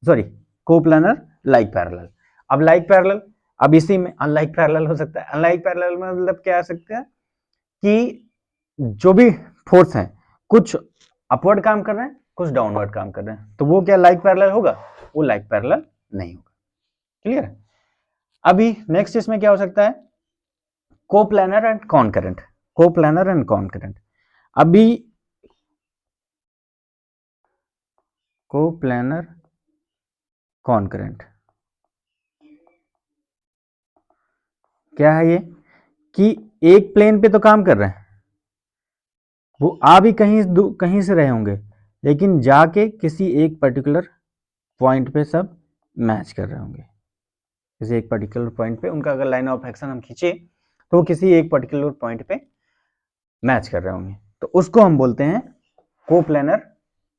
sorry coplanar like parallel. अब लाइक पैरेलल, अब इसी में अनलाइक पैरेलल हो सकता है। अनलाइक पैरेलल में मतलब क्या आ सकता है कि जो भी फोर्स हैं कुछ अपवर्ड काम कर रहे हैं, कुछ डाउनवर्ड काम कर रहे हैं, तो वो क्या लाइक पैरेलल होगा, वो लाइक पैरेलल नहीं होगा। क्लियर है। अभी नेक्स्ट इसमें क्या हो सकता है, कोप्लानर एंड कॉनकरेंट। कोप्लानर एंड कॉनकरेंट, अभी कोप्लानर कॉनकरेंट क्या है ये, कि एक प्लेन पे तो काम कर रहे हैं, वो आ भी कहीं से रहे होंगे, लेकिन जाके किसी एक पर्टिकुलर पॉइंट पे सब मैच कर रहे होंगे। किसी एक पर्टिकुलर पॉइंट पे उनका अगर लाइन ऑफ एक्शन हम खींचे तो वो किसी एक पर्टिकुलर पॉइंट पे मैच कर रहे होंगे, तो उसको हम बोलते हैं कोप्लानर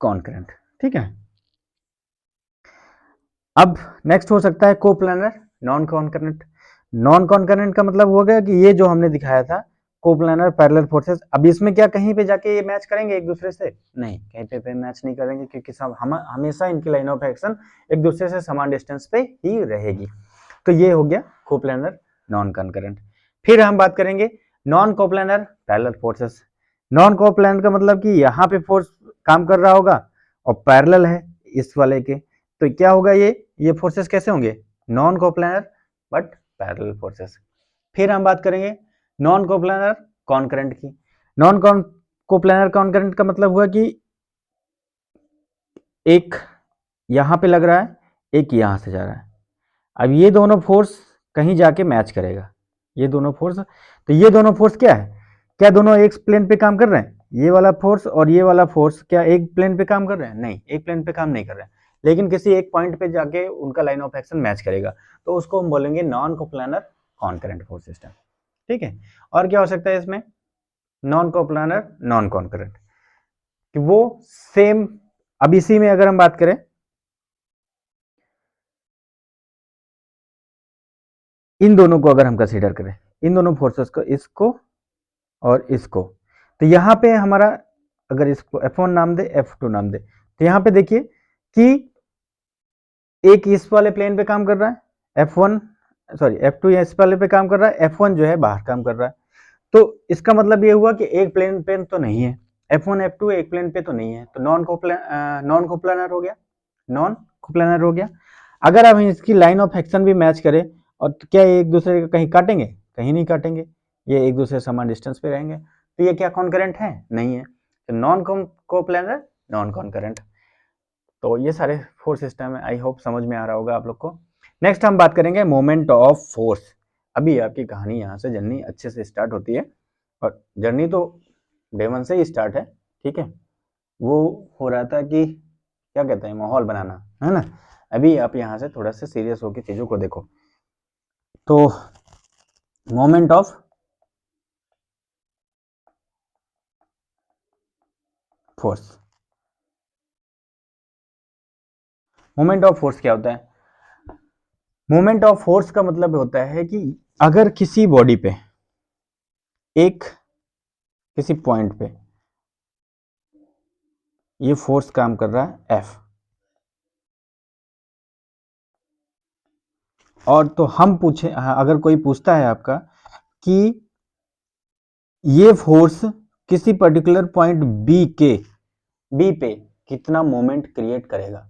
कॉनकरेंट। ठीक है, अब नेक्स्ट हो सकता है कोप्लानर नॉन कॉनकरेंट। नॉन कॉनकरेंट का मतलब हो गया कि ये जो हमने दिखाया था कोप्लानर पैरेलल फोर्सेस, अब इसमें क्या कहीं पे जाके ये मैच करेंगे एक दूसरे से, नहीं, कहीं पे मैच नहीं करेंगे, क्योंकि सब हमेशा इनकी लाइन ऑफ एक्शन एक दूसरे से समान डिस्टेंस पे ही रहेगी। तो ये हो गया कोप्लानर नॉन कॉनकरेंट। फिर हम बात करेंगे non coplanar parallel forces. Non coplanar का मतलब कि यहाँ पे फोर्स काम कर रहा होगा और पैरेलल है इस वाले के, तो क्या होगा, ये फोर्सेस कैसे होंगे, non coplanar but parallel forces. फिर हम बात करेंगे नॉन कोप्लानर कॉनकरेंट की। नॉन कोप्लानर कॉनकरेंट का मतलब हुआ कि एक यहां पे लग रहा है, एक यहां से जा रहा है। अब ये दोनों फोर्स कहीं जाके मैच करेगा, ये दोनों फोर्स, तो ये दोनों फोर्स क्या है, क्या दोनों एक प्लेन पे काम कर रहे हैं, ये वाला फोर्स और ये वाला फोर्स क्या एक प्लेन पे काम कर रहे हैं, नहीं, एक प्लेन पे काम नहीं कर रहे हैं, लेकिन किसी एक पॉइंट पे जाके उनका लाइन ऑफ एक्शन मैच करेगा, तो उसको हम बोलेंगे नॉन कोप्लानर कॉनकरेंट फोर्स सिस्टम। ठीक है, और क्या हो सकता है इसमें, नॉन कोप्लानर नॉन कॉनकरेंट, कि वो सेम, अब इसी में अगर हम बात करें, इन दोनों को अगर हम कंसीडर करें, इन दोनों फोर्सेस को, इसको और इसको, तो यहां पे हमारा अगर इसको F1 नाम दे, F2 नाम दे, तो यहां पे देखिए कि एक इस वाले प्लेन पे काम कर रहा है F1, सॉरी F2 इस वाले पे काम कर रहा है, F1 जो है बाहर काम कर रहा है। तो इसका मतलब ये हुआ कि एक प्लेन पे तो नहीं है, F1 F2 एक प्लेन पे तो नहीं है, तो नॉन कोप्लानर हो गया, नॉन कोप्लानर हो गया। अगर हम इसकी लाइन ऑफ एक्शन भी मैच करें, और तो क्या एक दूसरे को कहीं काटेंगे, कहीं नहीं काटेंगे, ये एक दूसरे समान डिस्टेंस पे रहेंगे, तो ये क्या कॉन्करेंट है? नहीं है। तो नॉन कोप्लेनर, नॉन कॉन्करेंट। तो ये सारे फोर्स सिस्टम है, आई होप समझ में आ रहा होगा आप लोग को। नेक्स्ट हम बात करेंगे मोमेंट ऑफ फोर्स। अभी आपकी कहानी यहाँ से जर्नी अच्छे से स्टार्ट होती है, और जर्नी तो डे 1 से ही स्टार्ट है, ठीक है। वो हो रहा था कि क्या कहते हैं, माहौल बनाना, है ना। अभी आप यहाँ से थोड़ा सा सीरियस होकर चीजों को देखो। तो moment of force, moment of force क्या होता है? मोमेंट ऑफ फोर्स का मतलब होता है कि अगर किसी बॉडी पे, एक किसी पॉइंट पे ये फोर्स काम कर रहा है F, और तो हम पूछे, अगर कोई पूछता है आपका कि ये फोर्स किसी पर्टिकुलर पॉइंट बी पे कितना मोमेंट क्रिएट करेगा।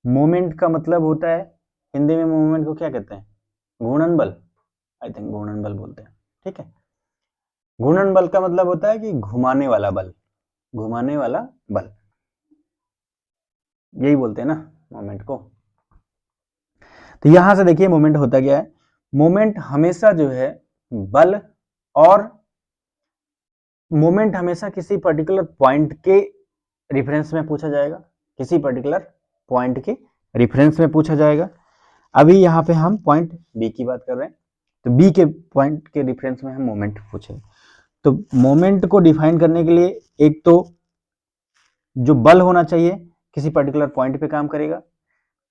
मोमेंट का मतलब होता है, हिंदी में मोमेंट को क्या कहते हैं? घूर्णन बल, आई थिंक घूर्णन बल बोलते हैं, ठीक है। घूर्णन बल का मतलब होता है कि घुमाने वाला बल, घुमाने वाला बल, यही बोलते हैं ना मोमेंट को। तो यहां से देखिए मोमेंट होता क्या है। मोमेंट हमेशा जो है बल, और मोमेंट हमेशा किसी पर्टिकुलर पॉइंट के रेफरेंस में पूछा जाएगा, किसी पर्टिकुलर पॉइंट के रेफरेंस में पूछा जाएगा। अभी यहाँ पे हम पॉइंट बी की बात कर रहे हैं, तो बी के पॉइंट के रेफरेंस में हम मोमेंट पूछे। तो मोमेंट को डिफाइन करने के लिए एक तो जो बल होना चाहिए किसी पर्टिकुलर पॉइंट पे काम करेगा।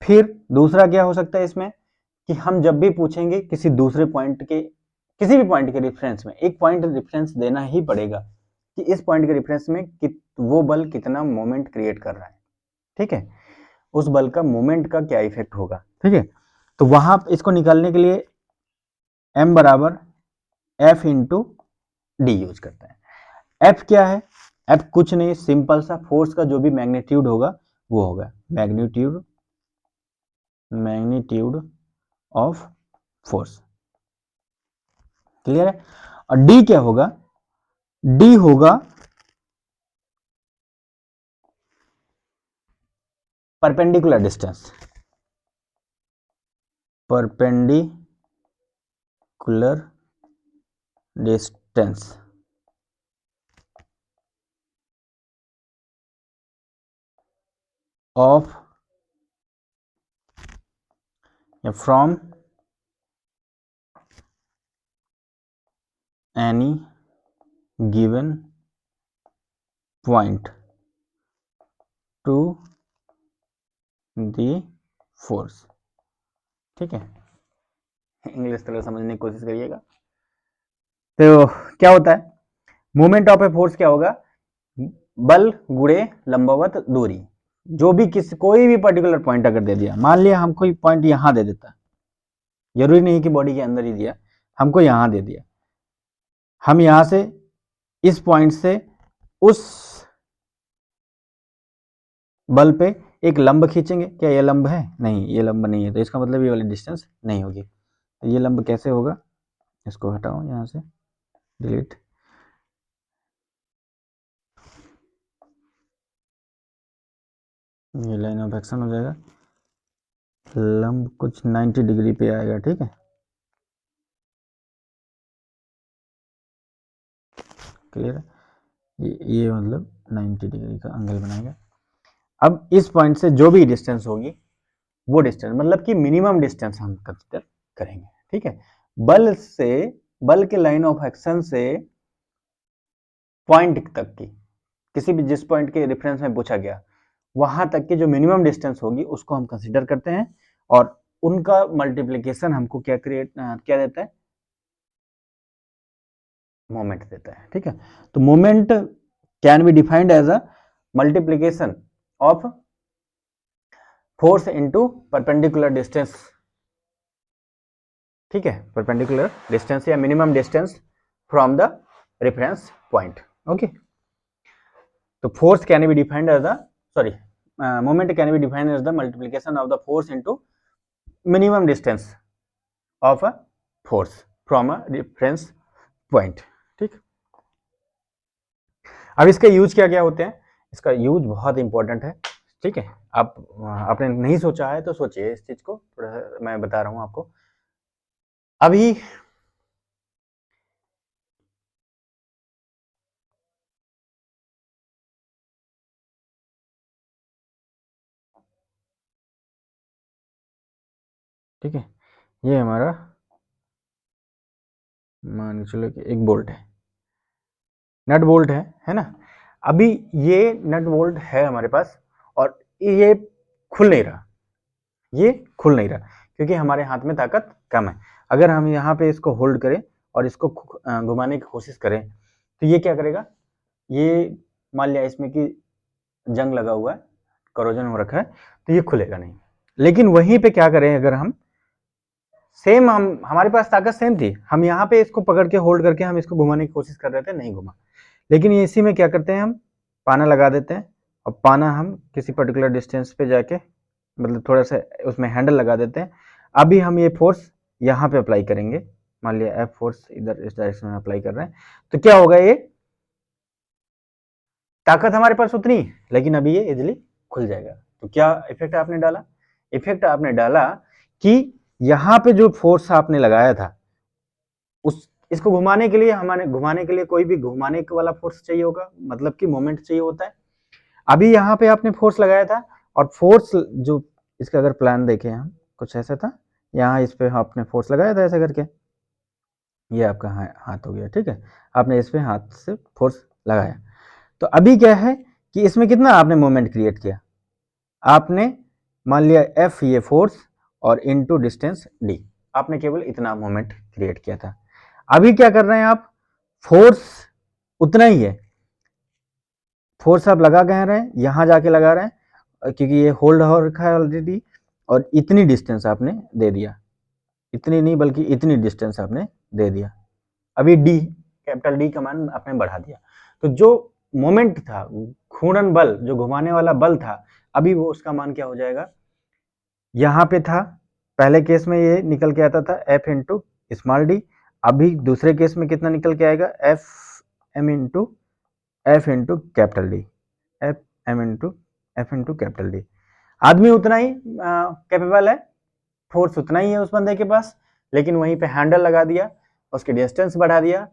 फिर दूसरा क्या हो सकता है इसमें, कि हम जब भी पूछेंगे किसी दूसरे पॉइंट के, किसी भी पॉइंट के रेफरेंस में एक पॉइंट रेफरेंस देना ही पड़ेगा कि इस पॉइंट के रेफरेंस में वो बल कितना मोमेंट क्रिएट कर रहा है, ठीक है। उस बल का मोमेंट का क्या इफेक्ट होगा, ठीक है। तो वहां इसको निकालने के लिए m बराबर F इंटू डी यूज करते हैं। F क्या है? F कुछ नहीं, सिंपल सा फोर्स का जो भी मैग्नीट्यूड होगा वो होगा मैग्नीट्यूड ऑफ फोर्स, क्लियर है। और D क्या होगा? D होगा perpendicular distance, perpendicular distance of from any given point to the force, ठीक है। इंग्लिश थोड़ा समझने की कोशिश करिएगा। तो क्या होता है मोमेंट ऑफ ए फोर्स? क्या होगा? बल गुणे लंबवत दूरी। जो भी कोई भी पर्टिकुलर पॉइंट अगर दे दिया, मान लिया हम कोई पॉइंट यहां दे देता, जरूरी नहीं कि बॉडी के अंदर ही दिया, हमको यहां दे दिया, हम यहां से इस पॉइंट से उस बल पे एक लंब खींचेंगे, क्या ये लंब है? नहीं, ये लंब नहीं है, तो इसका मतलब ये वाली डिस्टेंस नहीं होगी। तो ये लंब कैसे होगा? इसको हटाओ यहां से, डिलीट। ये लाइन ऑफ एक्शन हो जाएगा, लंब कुछ 90 डिग्री पे आएगा, ठीक है, क्लियर है। ये मतलब 90 डिग्री का एंगल बनाएगा। अब इस पॉइंट से जो भी डिस्टेंस होगी वो डिस्टेंस, मतलब कि मिनिमम डिस्टेंस हम कंसीडर करेंगे, ठीक है। बल से, बल के लाइन ऑफ एक्शन से पॉइंट तक की, किसी भी जिस पॉइंट के रेफरेंस में पूछा गया वहां तक की जो मिनिमम डिस्टेंस होगी उसको हम कंसीडर करते हैं, और उनका मल्टीप्लीकेशन हमको क्या देता है? मोमेंट देता है, ठीक है। तो moment can be defined as a multiplication of force into perpendicular distance, ठीक है, परपेंडिकुलर डिस्टेंस या minimum distance from the reference point, okay. तो force can be defined as the, sorry, moment can be defined as the multiplication of the force into minimum distance of a force from a reference point, ठीक। अब इसके use क्या क्या होते हैं, इसका use बहुत इंपॉर्टेंट है, ठीक है। आप आपने नहीं सोचा है तो सोचिए इस चीज को, थोड़ा सा मैं बता रहा हूँ आपको। अभी ठीक है, ये हमारा मान के चलो कि एक बोल्ट है, नट बोल्ट है ना। अभी ये नट बोल्ट है हमारे पास और ये खुल नहीं रहा, ये खुल नहीं रहा क्योंकि हमारे हाथ में ताकत कम है। अगर हम यहाँ पे इसको होल्ड करें और इसको घुमाने की कोशिश करें तो ये क्या करेगा, ये मान लिया इसमें कि जंग लगा हुआ है, करोजन हो रखा है, तो ये खुलेगा नहीं। लेकिन वहीं पे क्या करें, अगर हम सेम हम हमारे पास ताकत सेम थी, हम यहाँ पे इसको पकड़ के होल्ड करके हम इसको घुमाने की कोशिश कर रहे थे, नहीं घुमा। लेकिन इसी में क्या करते हैं, हम पाना लगा देते हैं और पाना हम किसी पर्टिकुलर डिस्टेंस पे जाके मतलब थोड़ा सा उसमें हैंडल लगा देते हैं। अभी हम ये फोर्स यहाँ पे अप्लाई करेंगे, मान लिया एफ फोर्स इधर इस डायरेक्शन में अप्लाई कर रहे हैं, तो क्या होगा, ये ताकत हमारे पास उतनी, लेकिन अभी ये इजिली खुल जाएगा। तो क्या इफेक्ट आपने डाला, इफेक्ट आपने डाला कि यहाँ पे जो फोर्स आपने लगाया था उस इसको घुमाने के लिए, हमारे घुमाने के लिए कोई भी घुमाने वाला फोर्स चाहिए होगा, मतलब कि मोमेंट चाहिए होता है। अभी यहाँ पे आपने फोर्स लगाया था और फोर्स जो इसका अगर प्लान देखें हम, कुछ ऐसा था, यहाँ इस पे आपने फोर्स लगाया था ऐसा करके, ये आपका हाथ हो गया, ठीक है, आपने इस पे हाथ से फोर्स लगाया। तो अभी क्या है कि इसमें कितना आपने मोमेंट क्रिएट किया, आपने मान लिया एफ ये फोर्स और इनटू डिस्टेंस डी, आपने केवल इतना मोमेंट क्रिएट किया था। अभी क्या कर रहे हैं आप, फोर्स उतना ही है, फोर्स आप लगा कह रहे हैं, यहां जाके लगा रहे हैं क्योंकि ये होल्ड हो रखा है ऑलरेडी, और इतनी डिस्टेंस आपने दे दिया, इतनी नहीं बल्कि इतनी डिस्टेंस आपने दे दिया। अभी डी, कैपिटल डी का मान आपने बढ़ा दिया, तो जो मोमेंट था, घूर्णन बल, जो घुमाने वाला बल था, अभी वो उसका मान क्या हो जाएगा, यहाँ पे था पहले केस में ये निकल के आता था एफ इंटू स्मॉल डी, अभी दूसरे केस में कितना निकल के आएगा, F M into F into capital D, F M into F into capital D. आदमी उतना ही कैपेबल है, फोर्स उतना ही है उस बंदे के पास, लेकिन वहीं पे हैंडल लगा दिया, उसकी डिस्टेंस बढ़ा दिया,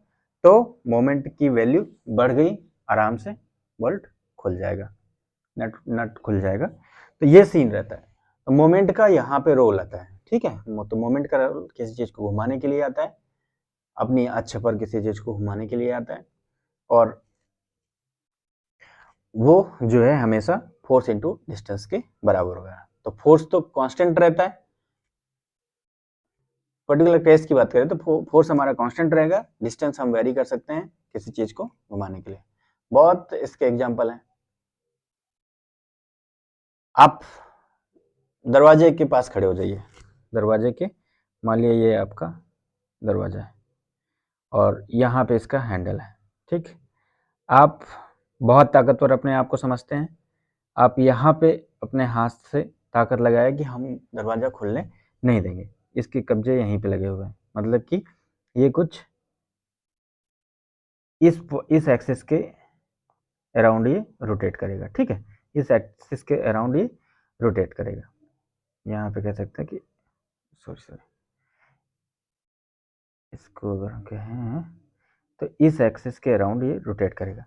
तो मोमेंट की वैल्यू बढ़ गई, आराम से बोल्ट खुल जाएगा, नट नट खुल जाएगा। तो ये सीन रहता है। तो मोमेंट का यहाँ पे रोल आता है, ठीक है। तो मोमेंट का रोल किसी चीज को घुमाने के लिए आता है, अपनी अक्ष पर किसी चीज को घुमाने के लिए आता है, और वो जो है हमेशा फोर्स इंटू डिस्टेंस के बराबर होगा। तो फोर्स तो कांस्टेंट रहता है, पर्टिकुलर केस की बात करें तो फोर्स हमारा कांस्टेंट रहेगा, डिस्टेंस हम वेरी कर सकते हैं किसी चीज को घुमाने के लिए। बहुत इसके एग्जांपल हैं। आप दरवाजे के पास खड़े हो जाइए, दरवाजे के, मान लिया ये आपका दरवाजा है और यहाँ पे इसका हैंडल है, ठीक। आप बहुत ताकतवर अपने आप को समझते हैं, आप यहाँ पे अपने हाथ से ताकत लगाए कि हम दरवाजा खोलने नहीं देंगे, इसके कब्जे यहीं पे लगे हुए हैं, मतलब कि ये कुछ इस एक्सिस के अराउंड ये रोटेट करेगा, ठीक है, इस एक्सिस के अराउंड ये रोटेट करेगा। यहाँ पे कह सकते हैं कि सॉरी इसको अगर हम कहें तो इस एक्सिस के अराउंड ये रोटेट करेगा।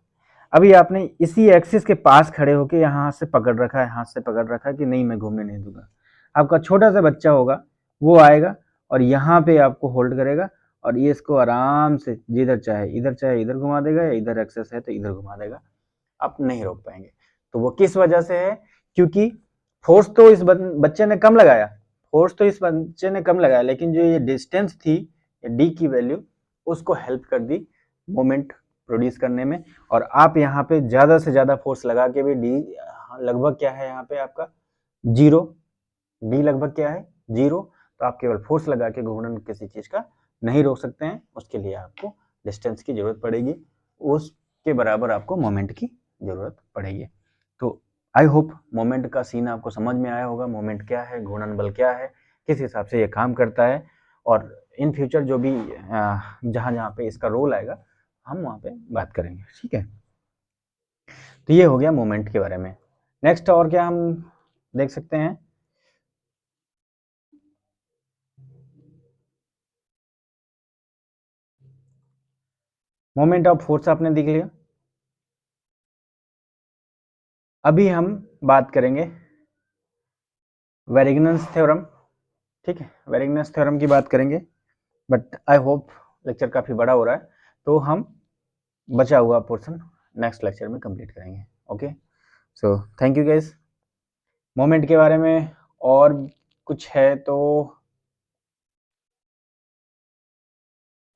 अभी आपने इसी एक्सिस के पास खड़े होकर यहाँ हाथ से पकड़ रखा है, हाथ से पकड़ रखा है कि नहीं मैं घूमने नहीं दूंगा। आपका छोटा सा बच्चा होगा, वो आएगा और यहाँ पे आपको होल्ड करेगा और ये इसको आराम से जिधर चाहे इधर घुमा देगा, या इधर एक्सेस है तो इधर घुमा देगा, आप नहीं रोक पाएंगे। तो वो किस वजह से है, क्योंकि फोर्स तो इस बच्चे ने कम लगाया, फोर्स तो इस बच्चे ने कम लगाया, लेकिन जो ये डिस्टेंस थी डी की वैल्यू उसको हेल्प कर दी मोमेंट प्रोड्यूस करने में। और आप यहाँ पे ज्यादा से ज्यादा फोर्स लगा के भी डी लगभग क्या है यहाँ पे आपका जीरो, डी लगभग क्या है जीरो, तो आप केवल फोर्स लगा के घूर्णन किसी चीज का नहीं रोक सकते हैं, उसके लिए आपको डिस्टेंस की जरूरत पड़ेगी, उसके बराबर आपको मोमेंट की जरूरत पड़ेगी। तो आई होप मोमेंट का सीन आपको समझ में आया होगा, मोमेंट क्या है, घूर्णन बल क्या है, किस हिसाब से ये काम करता है, और इन फ्यूचर जो भी जहाँ जहाँ पे इसका रोल आएगा हम वहाँ पे बात करेंगे, ठीक है। तो ये हो गया मोमेंट के बारे में। नेक्स्ट और क्या हम देख सकते हैं, मोमेंट ऑफ फोर्स आपने देख लिया। अभी हम बात करेंगे वेरिगनस थ्योरम, ठीक है, वेरिगनस थ्योरम की बात करेंगे, बट आई होप लेक्चर काफ़ी बड़ा हो रहा है, तो हम बचा हुआ पोर्शन नेक्स्ट लेक्चर में कंप्लीट करेंगे। Okay, so thank you guys. Moment के बारे में और कुछ है तो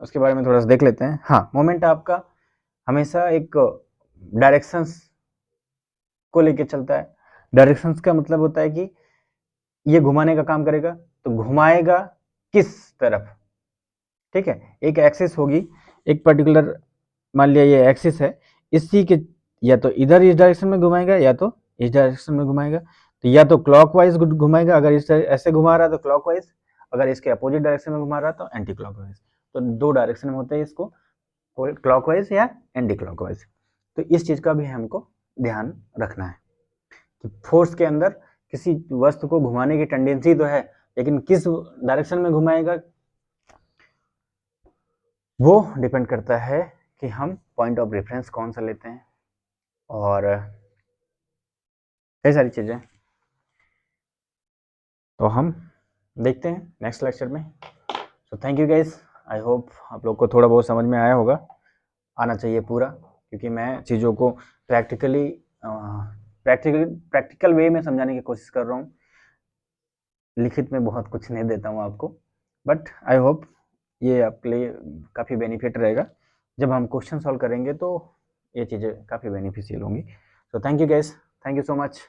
उसके बारे में थोड़ा सा देख लेते हैं। हाँ, मोमेंट आपका हमेशा एक डायरेक्शंस को लेके चलता है। डायरेक्शंस का मतलब होता है कि ये घुमाने का काम करेगा, तो घुमाएगा किस तरफ, ठीक है। एक एक्सिस होगी, एक पर्टिकुलर, मान लिया ये एक्सिस है, इसी के या तो इधर इस डायरेक्शन में घुमाएगा या तो इस डायरेक्शन में घुमाएगा। तो या तो क्लॉकवाइज घुमाएगा, अगर इस ऐसे घुमा रहा है तो क्लॉकवाइज, अगर इसके अपोजिट डायरेक्शन में घुमा रहा है तो एंटी क्लॉकवाइज। तो दो डायरेक्शन में होते हैं इसको, क्लॉकवाइज या एंटी क्लॉकवाइज। तो इस चीज का भी हमको ध्यान रखना है कि फोर्स के अंदर किसी वस्तु को घुमाने की टेंडेंसी तो है, लेकिन किस डायरेक्शन में घुमाएगा वो डिपेंड करता है कि हम पॉइंट ऑफ रेफरेंस कौन सा लेते हैं और कई सारी चीजें। तो हम देखते हैं नेक्स्ट लेक्चर में। So thank you guys, I hope आप लोग को थोड़ा बहुत समझ में आया होगा, आना चाहिए पूरा, क्योंकि मैं चीज़ों को प्रैक्टिकल वे में समझाने की कोशिश कर रहा हूँ। लिखित में बहुत कुछ नहीं देता हूँ आपको, बट आई होप ये आपके लिए काफ़ी बेनिफिट रहेगा। जब हम क्वेश्चन सॉल्व करेंगे तो ये चीज़ें काफ़ी बेनिफिशियल होंगी। So thank you guys, thank you so much.